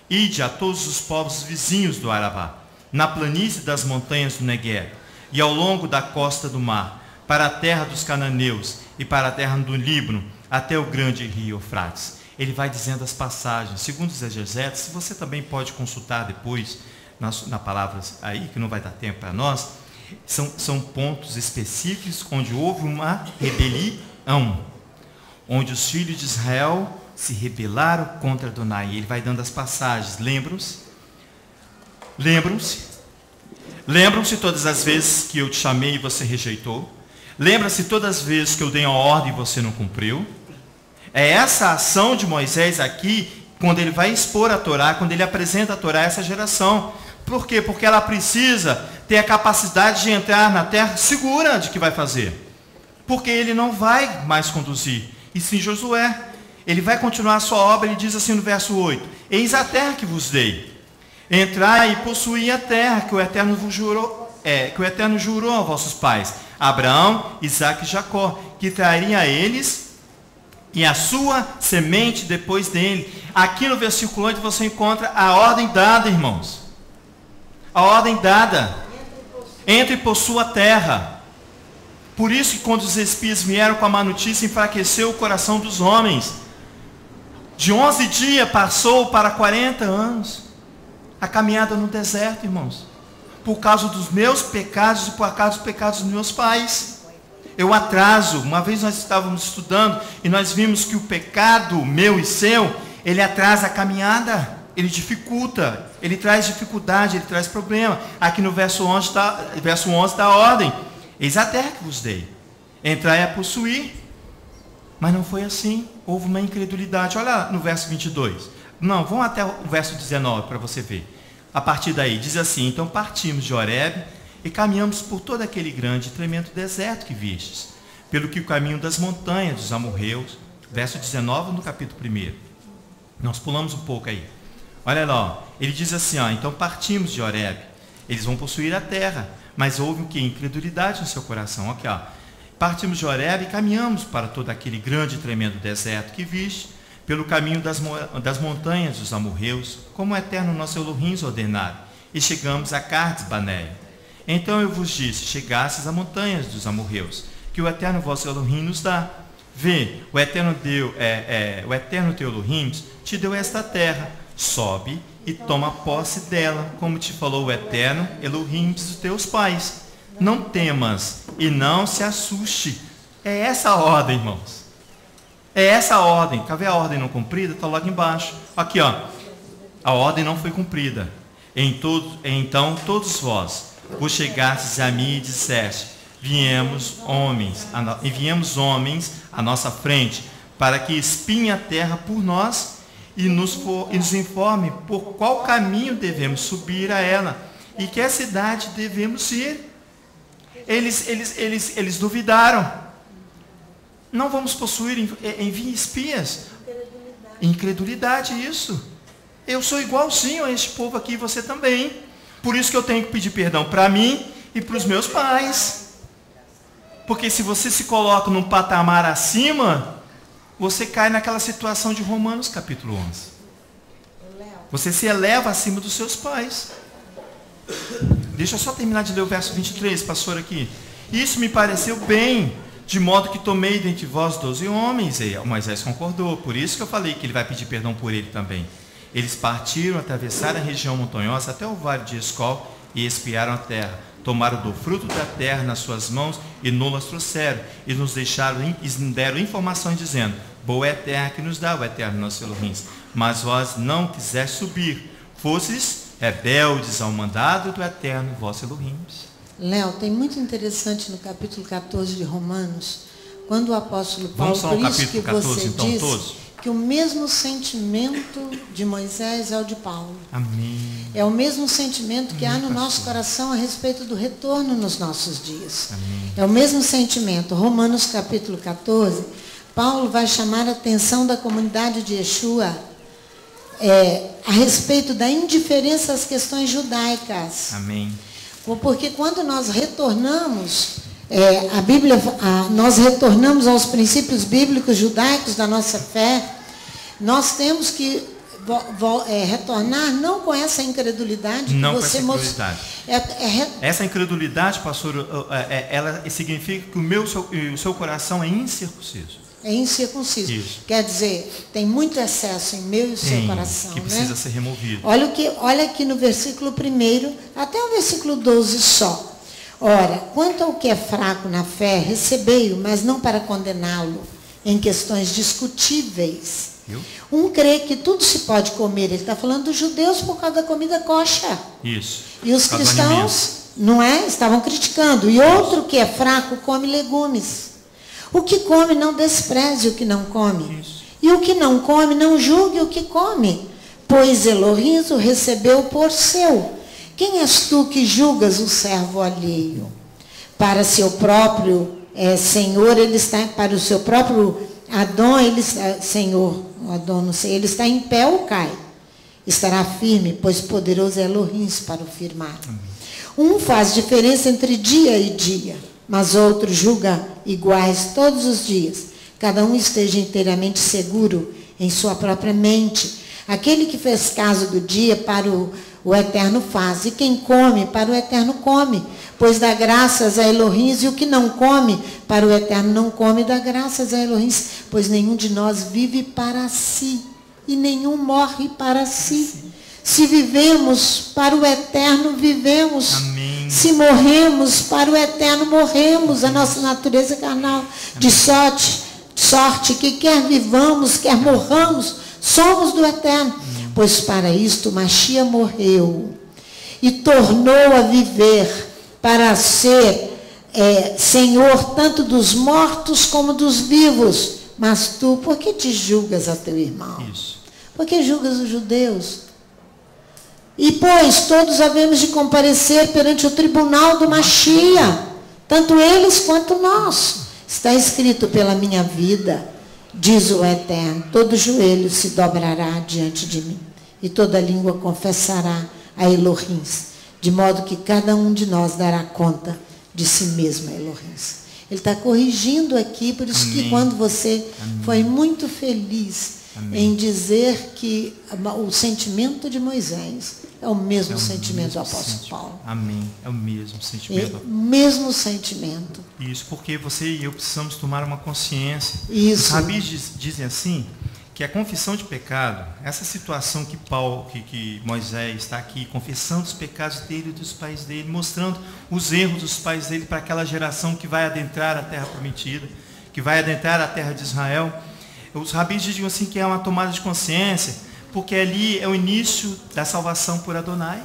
S1: Ide a todos os povos vizinhos do Arabá, na planície das montanhas do Negueb, e ao longo da costa do mar, para a terra dos cananeus e para a terra do Líbano, até o grande rio Eufrates. Ele vai dizendo as passagens, segundo os exegetas, se você também pode consultar depois, na palavra aí, que não vai dar tempo para nós, são pontos específicos onde houve uma rebelião, onde os filhos de Israel se rebelaram contra Adonai. Ele vai dando as passagens. Lembram-se todas as vezes que eu te chamei e você rejeitou? Lembra-se todas as vezes que eu dei a ordem e você não cumpriu? É essa ação de Moisés aqui, quando ele vai expor a Torá, quando ele apresenta a Torá a essa geração. Por quê? Porque ela precisa ter a capacidade de entrar na terra segura de que vai fazer. Porque ele não vai mais conduzir. E sim Josué. Ele vai continuar a sua obra, ele diz assim no verso 8, eis a terra que vos dei. Entrai e possuí a terra que o Eterno vos jurou, que o Eterno jurou aos vossos pais, Abraão, Isaque e Jacó, que traria a eles e a sua semente depois dele. Aqui no versículo 8 você encontra a ordem dada, irmãos. A ordem dada. Entre e possua a terra. Por isso que quando os espias vieram com a má notícia, enfraqueceu o coração dos homens. De 11 dias passou para 40 anos. A caminhada no deserto, irmãos. Por causa dos meus pecados e por causa dos pecados dos meus pais. Eu atraso. Uma vez nós estávamos estudando e nós vimos que o pecado meu e seu, ele atrasa a caminhada. Ele dificulta. Ele traz dificuldade, ele traz problema. Aqui no verso 11 está a ordem. Eis a terra que vos dei. Entrai a possuir. Mas não foi assim. Houve uma incredulidade. Olha no verso 22. Não, vamos até o verso 19 para você ver. A partir daí, diz assim, então partimos de Horebe e caminhamos por todo aquele grande e tremendo deserto que vistes. pelo que o caminho das montanhas dos amorreus, verso 19 no capítulo 1. Nós pulamos um pouco aí. Olha lá, ó. Ele diz assim, ó, então partimos de Horebe. Eles vão possuir a terra, mas houve o que? Incredulidade no seu coração. Aqui, ó. Partimos de Horebe e caminhamos para todo aquele grande e tremendo deserto que viste, pelo caminho das montanhas dos amorreus, como o eterno nosso Elohim ordenara, e chegamos a Cades-Barneia. Então eu vos disse, chegastes a montanhas dos amorreus, que o eterno vosso Elohim nos dá. Vê, o eterno teu Elohim te deu esta terra, sobe e toma posse dela, como te falou o eterno Elohim dos teus pais. Não temas e não se assuste. É essa a ordem, irmãos. É essa a ordem. Quer ver a ordem não cumprida? Está logo embaixo. Aqui, ó. A ordem não foi cumprida. Então todos vós vos chegastes a mim e disseste, enviemos homens à nossa frente, para que espiem a terra por nós e nos informe por qual caminho devemos subir a ela e que cidade devemos ir. Eles duvidaram. Não vamos possuir, envie espias. Incredulidade, isso. Eu sou igualzinho a este povo aqui, você também. Por isso que eu tenho que pedir perdão para mim e para os meus pais. Porque se você se coloca num patamar acima, você cai naquela situação de Romanos capítulo 11. Você se eleva acima dos seus pais. Deixa eu só terminar de ler o verso 23, pastor, aqui. Isso me pareceu bem, de modo que tomei dentre vós 12 homens. E Moisés concordou, por isso que eu falei que ele vai pedir perdão por ele também. Eles partiram, atravessaram a região montanhosa até o vale de Escol e espiaram a terra. Tomaram do fruto da terra nas suas mãos e nos trouxeram. E nos deram informações dizendo, boa é a terra que nos dá o eterno nosso Elohim. Mas vós não quiseste subir, fostes rebeldes ao mandado do eterno vosso Elohim.
S2: Léo, tem muito interessante no capítulo 14 de Romanos, quando o apóstolo Paulo,
S1: vamos só ao
S2: por isso
S1: capítulo
S2: que
S1: 14,
S2: você
S1: então,
S2: diz
S1: todos?
S2: Que o mesmo sentimento de Moisés é o de Paulo.
S1: Amém.
S2: É o mesmo sentimento que há no
S1: pastor.
S2: nosso coração a respeito do retorno nos nossos dias.
S1: Amém.
S2: É o mesmo sentimento. Romanos capítulo 14, Paulo vai chamar a atenção da comunidade de Yeshua a respeito da indiferença às questões judaicas.
S1: Amém.
S2: Porque quando nós retornamos, nós retornamos aos princípios bíblicos judaicos da nossa fé, nós temos que retornar não com essa incredulidade
S1: não
S2: que você
S1: mostrou. Essa incredulidade, pastor, ela significa que o seu coração é incircunciso.
S2: É incircunciso.
S1: Isso.
S2: Quer dizer, tem muito excesso em meu e seu coração.
S1: Que precisa ser removido.
S2: Olha aqui no versículo 1, até o versículo 12 só. Ora, quanto ao que é fraco na fé, recebei-o, mas não para condená-lo em questões discutíveis. Um crê que tudo se pode comer. Ele está falando dos judeus por causa da comida kosher.
S1: Isso.
S2: E os cristãos, não é? Estavam criticando. E outro que é fraco come legumes. O que come não despreze o que não come.
S1: Isso.
S2: E o que não come não julgue o que come. Pois Elohim o recebeu por seu. Quem és tu que julgas o servo alheio? Para seu próprio Senhor, ele está, para o seu próprio Adão, Senhor, Adão, não sei, ele está em pé ou cai. Estará firme, pois poderoso é Elohim para o firmar. Um faz diferença entre dia e dia, mas outro julga iguais todos os dias. Cada um esteja inteiramente seguro em sua própria mente. Aquele que fez caso do dia para o Eterno faz, e quem come, para o Eterno come, pois dá graças a Elohim, e o que não come, para o Eterno não come, dá graças a Elohim, pois nenhum de nós vive para si, e nenhum morre para si. Se vivemos, para o Eterno vivemos.
S1: Amém.
S2: Se morremos, para o Eterno morremos. A nossa natureza carnal de sorte que quer vivamos, quer morramos, somos do Eterno. Pois para isto Mashiach morreu e tornou a viver para ser Senhor tanto dos mortos como dos vivos. Mas tu, por que te julgas a teu irmão?
S1: Isso.
S2: Por que julgas os judeus? E pois todos havemos de comparecer perante o tribunal do Mashiach, tanto eles quanto nós. Está escrito pela minha vida, diz o Eterno, todo joelho se dobrará diante de mim, e toda língua confessará a Elohim, de modo que cada um de nós dará conta de si mesmo a Elohim. Ele está corrigindo aqui, por isso que quando você foi muito feliz em dizer que o sentimento de Moisés é o mesmo sentimento do apóstolo Paulo.
S1: Amém. É o mesmo sentimento.
S2: Mesmo sentimento.
S1: Isso, porque você e eu precisamos tomar uma consciência.
S2: Isso.
S1: Os rabis dizem assim, que a confissão de pecado, essa situação que Moisés está aqui confessando os pecados dele e dos pais dele, mostrando os erros dos pais dele para aquela geração que vai adentrar a terra prometida, que vai adentrar a terra de Israel. Os rabis dizem assim que é uma tomada de consciência, porque ali é o início da salvação por Adonai.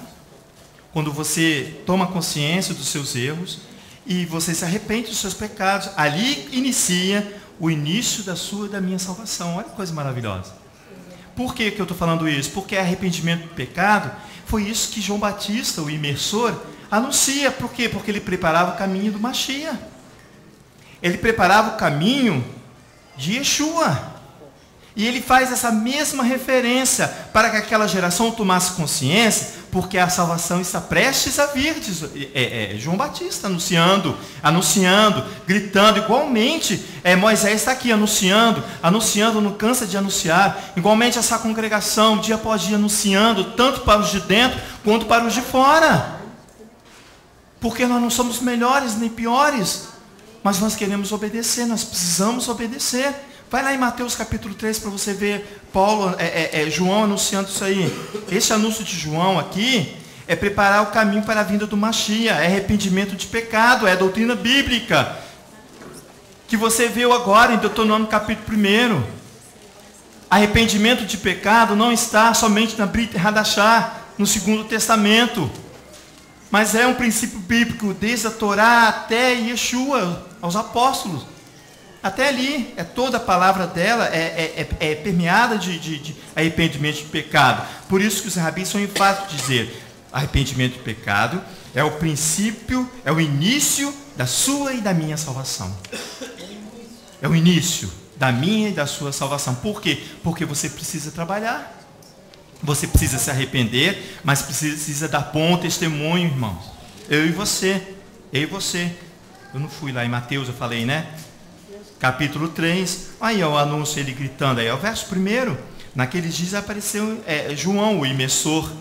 S1: Quando você toma consciência dos seus erros e você se arrepende dos seus pecados, ali inicia o início da sua e da minha salvação. Olha que coisa maravilhosa. Por que eu estou falando isso? Porque arrependimento do pecado foi isso que João Batista, o imersor, anuncia. Por quê? Porque ele preparava o caminho do Mashiach. Ele preparava o caminho de Yeshua. E ele faz essa mesma referência para que aquela geração tomasse consciência, porque a salvação está prestes a vir, diz João Batista anunciando, gritando. Igualmente, Moisés está aqui anunciando, não cansa de anunciar. Igualmente essa congregação, dia após dia, anunciando, tanto para os de dentro, quanto para os de fora. Porque nós não somos melhores nem piores, mas nós queremos obedecer, nós precisamos obedecer. Vai lá em Mateus capítulo 3 para você ver Paulo, João anunciando isso aí. Esse anúncio de João aqui é preparar o caminho para a vinda do Mashiach, é arrependimento de pecado, é doutrina bíblica. Que você viu agora em Deuteronômio capítulo 1. Arrependimento de pecado não está somente na Brit Hadashah, no Segundo Testamento. Mas é um princípio bíblico, desde a Torá até Yeshua, aos apóstolos. Até ali, toda a palavra dela é permeada de arrependimento de pecado. Por isso que os rabis são enfáticos de dizer, arrependimento de pecado é o princípio, é o início da sua e da minha salvação. É o início da minha e da sua salvação. Por quê? Porque você precisa trabalhar. Você precisa se arrepender, mas precisa dar bom testemunho, irmãos. Eu e você. Eu não fui lá em Mateus, eu falei, né? Capítulo 3, aí o anúncio, ele gritando, aí o verso 1, naqueles dias apareceu João, o imersor,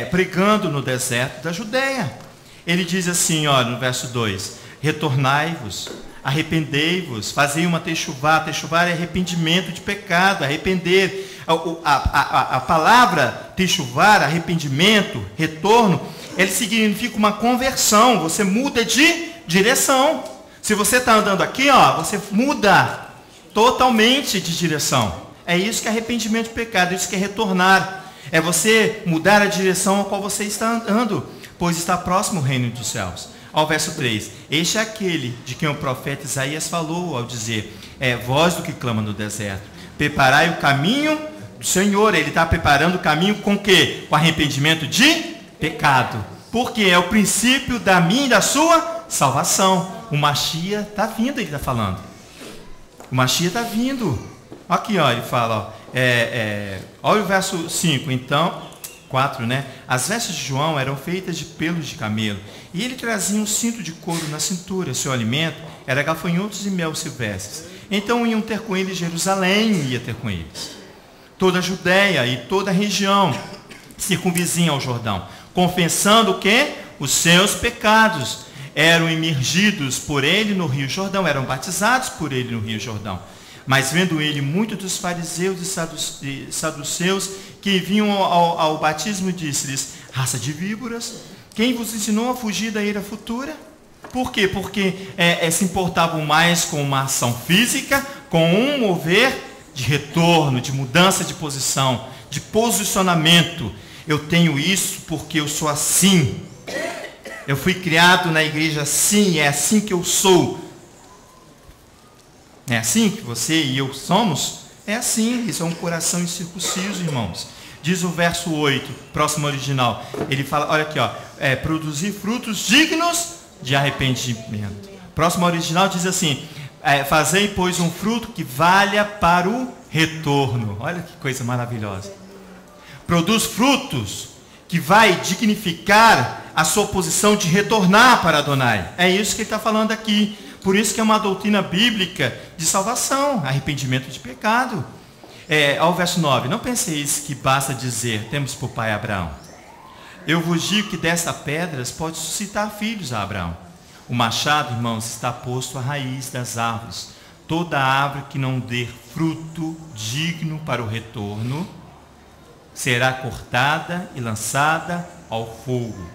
S1: pregando no deserto da Judéia. Ele diz assim, olha, no verso 2, retornai-vos, arrependei-vos, fazei uma techuvá é arrependimento de pecado, arrepender. A palavra techuvá, arrependimento, retorno, ele significa uma conversão, você muda de direção. Se você está andando aqui, você muda totalmente de direção. É isso que é arrependimento de pecado, é isso que é retornar. É você mudar a direção a qual você está andando, pois está próximo o reino dos céus. Ao verso 3, este é aquele de quem o profeta Isaías falou ao dizer, voz do que clama no deserto, preparai o caminho do Senhor. Ele está preparando o caminho com o quê? Com arrependimento de pecado. Porque é o princípio da minha e da sua salvação. O Mashiach está vindo, ele está falando. O Mashiach está vindo. Aqui, ele fala, olha o verso 5, então, 4, né? As vestes de João eram feitas de pelos de camelo, e ele trazia um cinto de couro na cintura. Seu alimento era gafanhotos e mel silvestres. Então iam ter com ele Jerusalém, ia ter com eles. Toda a Judéia e toda a região circunvizinha ao Jordão, confessando o quê? Os seus pecados. Eram imergidos por ele no Rio Jordão, eram batizados por ele no Rio Jordão. Mas vendo ele muitos dos fariseus e saduceus que vinham ao batismo, disse-lhes, raça de víboras, quem vos ensinou a fugir da ira futura? Por quê? Porque se importavam mais com uma ação física, com um mover de retorno, de mudança de posição, de posicionamento. Eu tenho isso porque eu sou assim. Eu fui criado na igreja assim, é assim que eu sou. É assim que você e eu somos? É assim, isso é um coração incircunciso, irmãos. Diz o verso 8, próximo original. Ele fala, olha aqui, produzir frutos dignos de arrependimento. Próximo original diz assim, Fazei, pois, um fruto que valha para o retorno. Olha que coisa maravilhosa. Produz frutos que vai dignificar a sua posição de retornar para Adonai. É isso que ele está falando aqui. Por isso que é uma doutrina bíblica de salvação, arrependimento de pecado. Ao verso 9, não penseis que basta dizer, temos por pai Abraão. Eu vos digo que desta pedras pode suscitar filhos a Abraão. O machado, irmãos, está posto à raiz das árvores. Toda árvore que não der fruto digno para o retorno, será cortada e lançada ao fogo.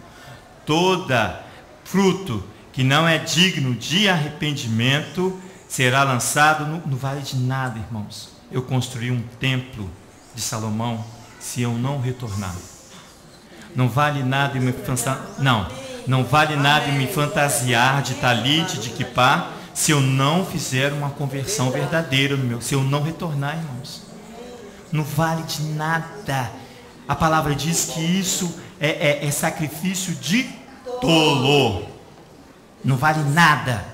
S1: Toda fruto que não é digno de arrependimento será lançado não vale de nada, irmãos. Eu construí um templo de Salomão se eu não retornar. Não vale nada eu me não vale nada eu me fantasiar de talite, de quipá, se eu não fizer uma conversão verdadeira no meu, se eu não retornar, irmãos. Não vale de nada. A palavra diz que isso é sacrifício de tolo. Não vale nada.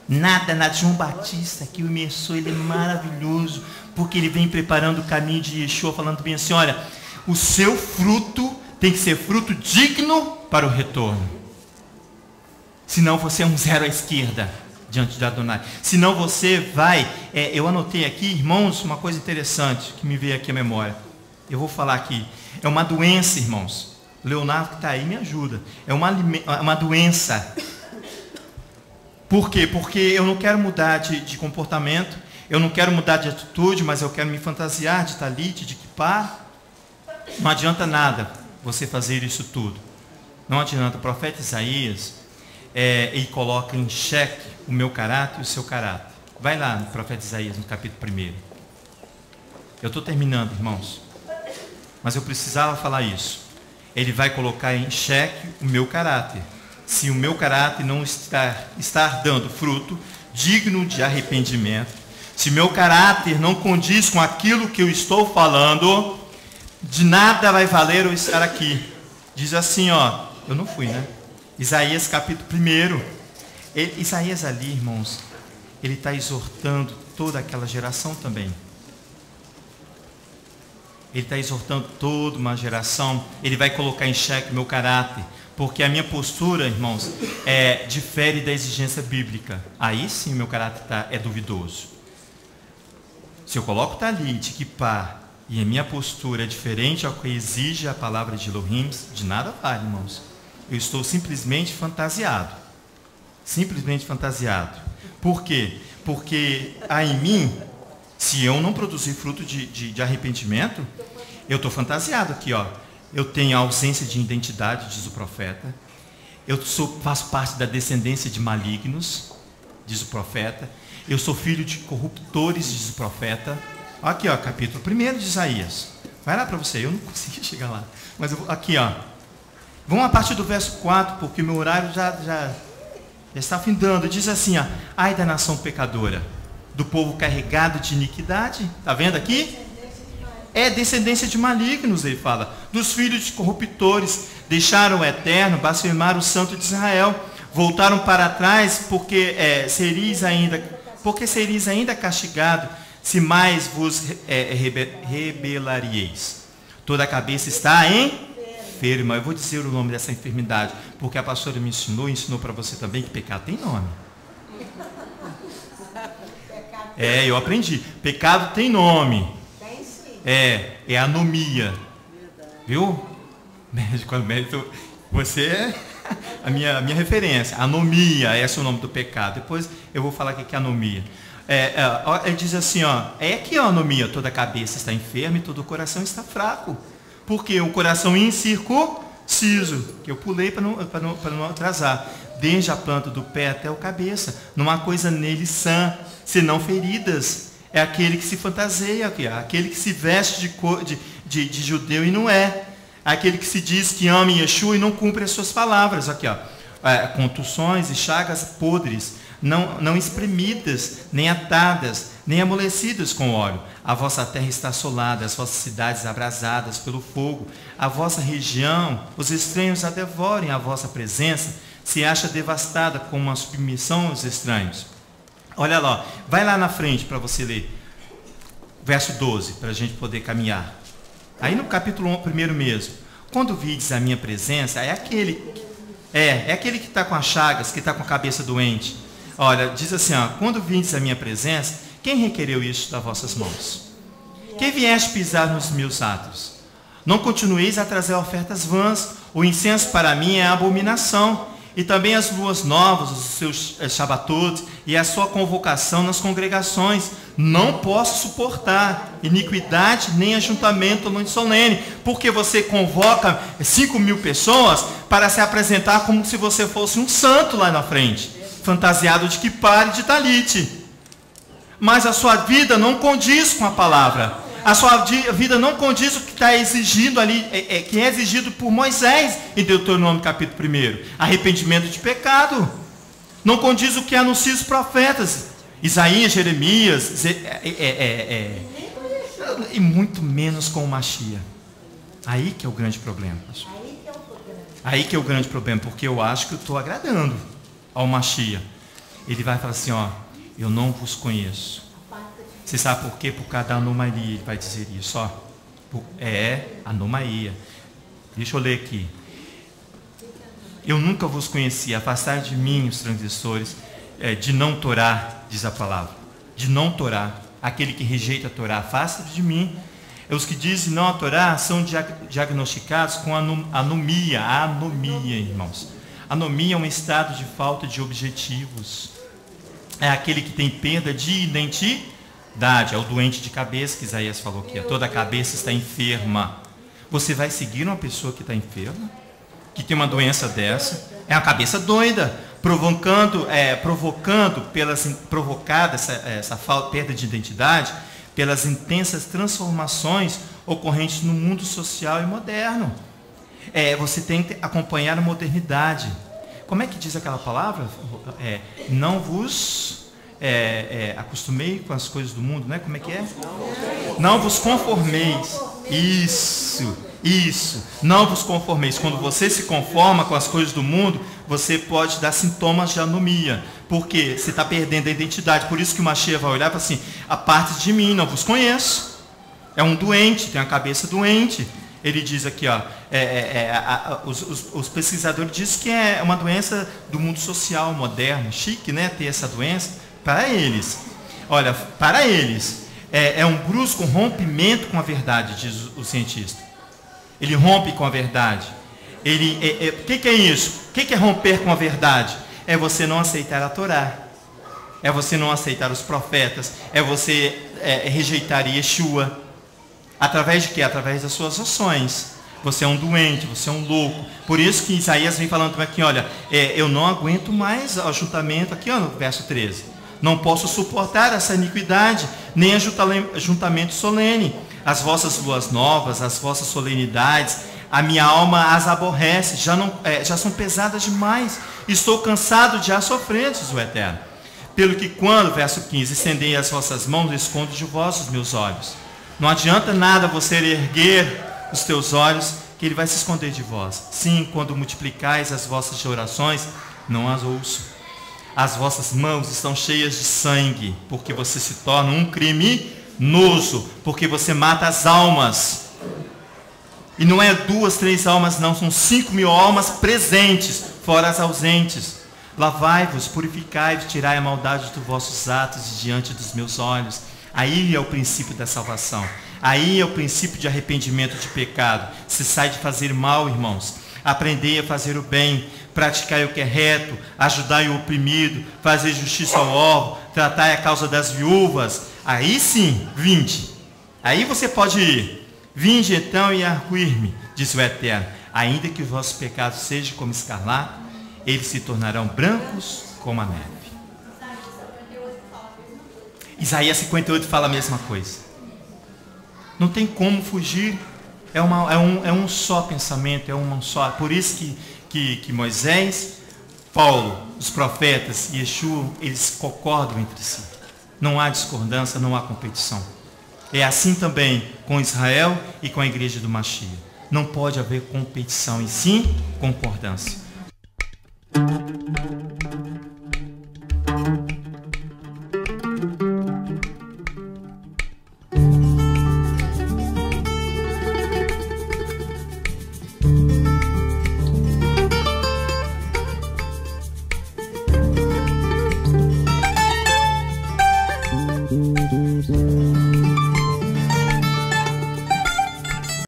S1: Nada. João Batista, que o imersor, ele é maravilhoso, porque ele vem preparando o caminho de Yeshua, falando bem assim, olha, o seu fruto tem que ser fruto digno para o retorno. Senão você é um zero à esquerda diante de Adonai. Senão você vai... eu anotei aqui, irmãos, uma coisa interessante que me veio aqui à memória. Eu vou falar aqui. É uma doença, irmãos. Leonardo que está aí me ajuda. É uma doença. Por quê? Porque eu não quero mudar de comportamento. Eu não quero mudar de atitude, mas eu quero me fantasiar de talite, de quipá. Não adianta nada você fazer isso tudo. Não adianta. O profeta Isaías, ele coloca em xeque o meu caráter e o seu caráter. Vai lá no profeta Isaías, no capítulo 1. Eu estou terminando, irmãos. Mas eu precisava falar isso. Ele vai colocar em xeque o meu caráter. Se o meu caráter não estar dando fruto digno de arrependimento, se meu caráter não condiz com aquilo que eu estou falando, de nada vai valer eu estar aqui. Diz assim, ó, eu não fui, né? Isaías capítulo 1. Isaías ali, irmãos, ele está exortando toda aquela geração também. Ele está exortando toda uma geração. Ele vai colocar em xeque o meu caráter, porque a minha postura, irmãos, difere da exigência bíblica. Aí sim o meu caráter é duvidoso. Se eu coloco talite, quipá, e a minha postura é diferente ao que exige a palavra de Elohim, de nada vale, irmãos. Eu estou simplesmente fantasiado. Simplesmente fantasiado. Por quê? Porque há em mim, se eu não produzir fruto de arrependimento, eu estou fantasiado aqui, ó. Eu tenho ausência de identidade, diz o profeta. Eu faço parte da descendência de malignos, diz o profeta. Eu sou filho de corruptores, diz o profeta. Aqui, ó, capítulo 1 de Isaías. Vai lá para você, eu não consegui chegar lá. Mas aqui, ó. Vamos a partir do verso 4, porque meu horário já está findando. Diz assim, ó. Ai da nação pecadora, do povo carregado de iniquidade. Está vendo aqui? É descendência de malignos, ele fala. Dos filhos de corruptores, deixaram o eterno, blasfemaram o santo de Israel. Voltaram para trás, porque sereis ainda castigado, se mais vos rebelareis. Toda a cabeça está enferma. Eu vou dizer o nome dessa enfermidade, porque a pastora me ensinou para você também que pecado tem nome. Eu aprendi. Pecado tem nome. É anomia. Viu? Médico, você é a minha referência. Anomia, esse é o nome do pecado. Depois eu vou falar o que é anomia. Ele diz assim, ó, que a anomia, toda a cabeça está enferma e todo o coração está fraco. Porque o coração incircunciso, que eu pulei para não atrasar, desde a planta do pé até o cabeça, não há coisa nele sã, senão feridas. É aquele que se fantaseia, aquele que se veste de judeu e não é. Aquele que se diz que ama Yeshua e não cumpre as suas palavras. Aqui, ó, contusões e chagas podres, não espremidas, nem atadas, nem amolecidas com óleo. A vossa terra está assolada, as vossas cidades abrasadas pelo fogo. A vossa região, os estranhos a devorem, a vossa presença se acha devastada com uma submissão aos estranhos. Olha lá, vai lá na frente para você ler. Verso 12, para a gente poder caminhar. Aí no capítulo 1 mesmo. Quando vides a minha presença, é aquele que está com as chagas, que está com a cabeça doente. Olha, diz assim, ó, quando vides a minha presença, quem requereu isso das vossas mãos? Quem vieste pisar nos meus atos? Não continueis a trazer ofertas vãs, o incenso para mim é abominação, e também as luas novas, os seus shabbatot, e a sua convocação nas congregações. Não posso suportar iniquidade nem ajuntamento muito solene, porque você convoca 5.000 pessoas para se apresentar como se você fosse um santo lá na frente, fantasiado de kippah e de talite. Mas a sua vida não condiz com a palavra. A sua vida não condiz com o que está exigindo ali, que é exigido por Moisés em Deuteronômio capítulo 1. Arrependimento de pecado. Não condiz o que anuncia os profetas. Isaías, Jeremias, e muito menos com o Mashiach. Aí que é o grande problema. Aí que é o grande problema, porque eu acho que eu estou agradando ao Mashiach. Ele vai falar assim, ó, eu não vos conheço. Você sabe por quê? Por causa da anomalia, ele vai dizer isso, ó. Anomalia. Deixa eu ler aqui. Eu nunca vos conheci, afastai de mim os transgressores, de não Torá, diz a palavra. De não Torá. Aquele que rejeita a Torá, afasta de mim. Os que dizem não a Torá são diagnosticados com anomia. Anomia, irmãos. Anomia é um estado de falta de objetivos. É aquele que tem perda de identidade. É o doente de cabeça que Isaías falou aqui. Toda a cabeça está enferma. Você vai seguir uma pessoa que está enferma? Que tem uma doença dessa? É uma cabeça doida, provocada essa perda de identidade, pelas intensas transformações ocorrentes no mundo social e moderno. Você tem que acompanhar a modernidade. Como é que diz aquela palavra? Não vos acostumei com as coisas do mundo, né? Como é que é? Não vos conformeis. Isso. Não vos conformeis. Quando você se conforma com as coisas do mundo, você pode dar sintomas de anomia. Porque você está perdendo a identidade. Por isso que o Mashiach vai olhar e falar assim, aparte de mim, não vos conheço. É um doente, tem a cabeça doente. Ele diz aqui, ó, os pesquisadores dizem que é uma doença do mundo social moderno. Chique, né? Ter essa doença. Para eles, é um brusco rompimento com a verdade, diz o cientista. Ele rompe com a verdade. O que é isso? O que é romper com a verdade? É você não aceitar a Torá. É você não aceitar os profetas. É você rejeitar Yeshua. Através de quê? Através das suas ações. Você é um doente, você é um louco. Por isso que Isaías vem falando aqui, olha, eu não aguento mais o ajuntamento, aqui ó, no verso 13. Não posso suportar essa iniquidade, nem ajuntamento solene. As vossas luas novas, as vossas solenidades, a minha alma as aborrece, já são pesadas demais. Estou cansado de as sofrer, diz o Eterno. Pelo que quando, verso 15, estendei as vossas mãos, escondo de vós os meus olhos. Não adianta nada você erguer os teus olhos, que ele vai se esconder de vós. Sim, quando multiplicais as vossas orações, não as ouço. As vossas mãos estão cheias de sangue, porque você se torna um criminoso, porque você mata as almas. E não é 2, 3 almas, não, são 5.000 almas presentes, fora as ausentes. Lavai-vos, purificai-vos, tirai a maldade dos vossos atos de diante dos meus olhos. Aí é o princípio da salvação. Aí é o princípio de arrependimento de pecado. Se sai de fazer mal, irmãos. Aprendei a fazer o bem, praticai o que é reto, ajudai o oprimido, fazer justiça ao órfão, tratai a causa das viúvas. Aí sim, vinde. Aí você pode ir. Vinde então e arguir-me, diz o Eterno. Ainda que os vossos pecados sejam como escarlate, eles se tornarão brancos como a neve. Isaías 58 fala a mesma coisa. Não tem como fugir. É um só pensamento, é um só. Por isso que Moisés, Paulo, os profetas e Yeshua, eles concordam entre si. Não há discordância, não há competição. É assim também com Israel e com a igreja do Mashiach. Não pode haver competição, e sim concordância.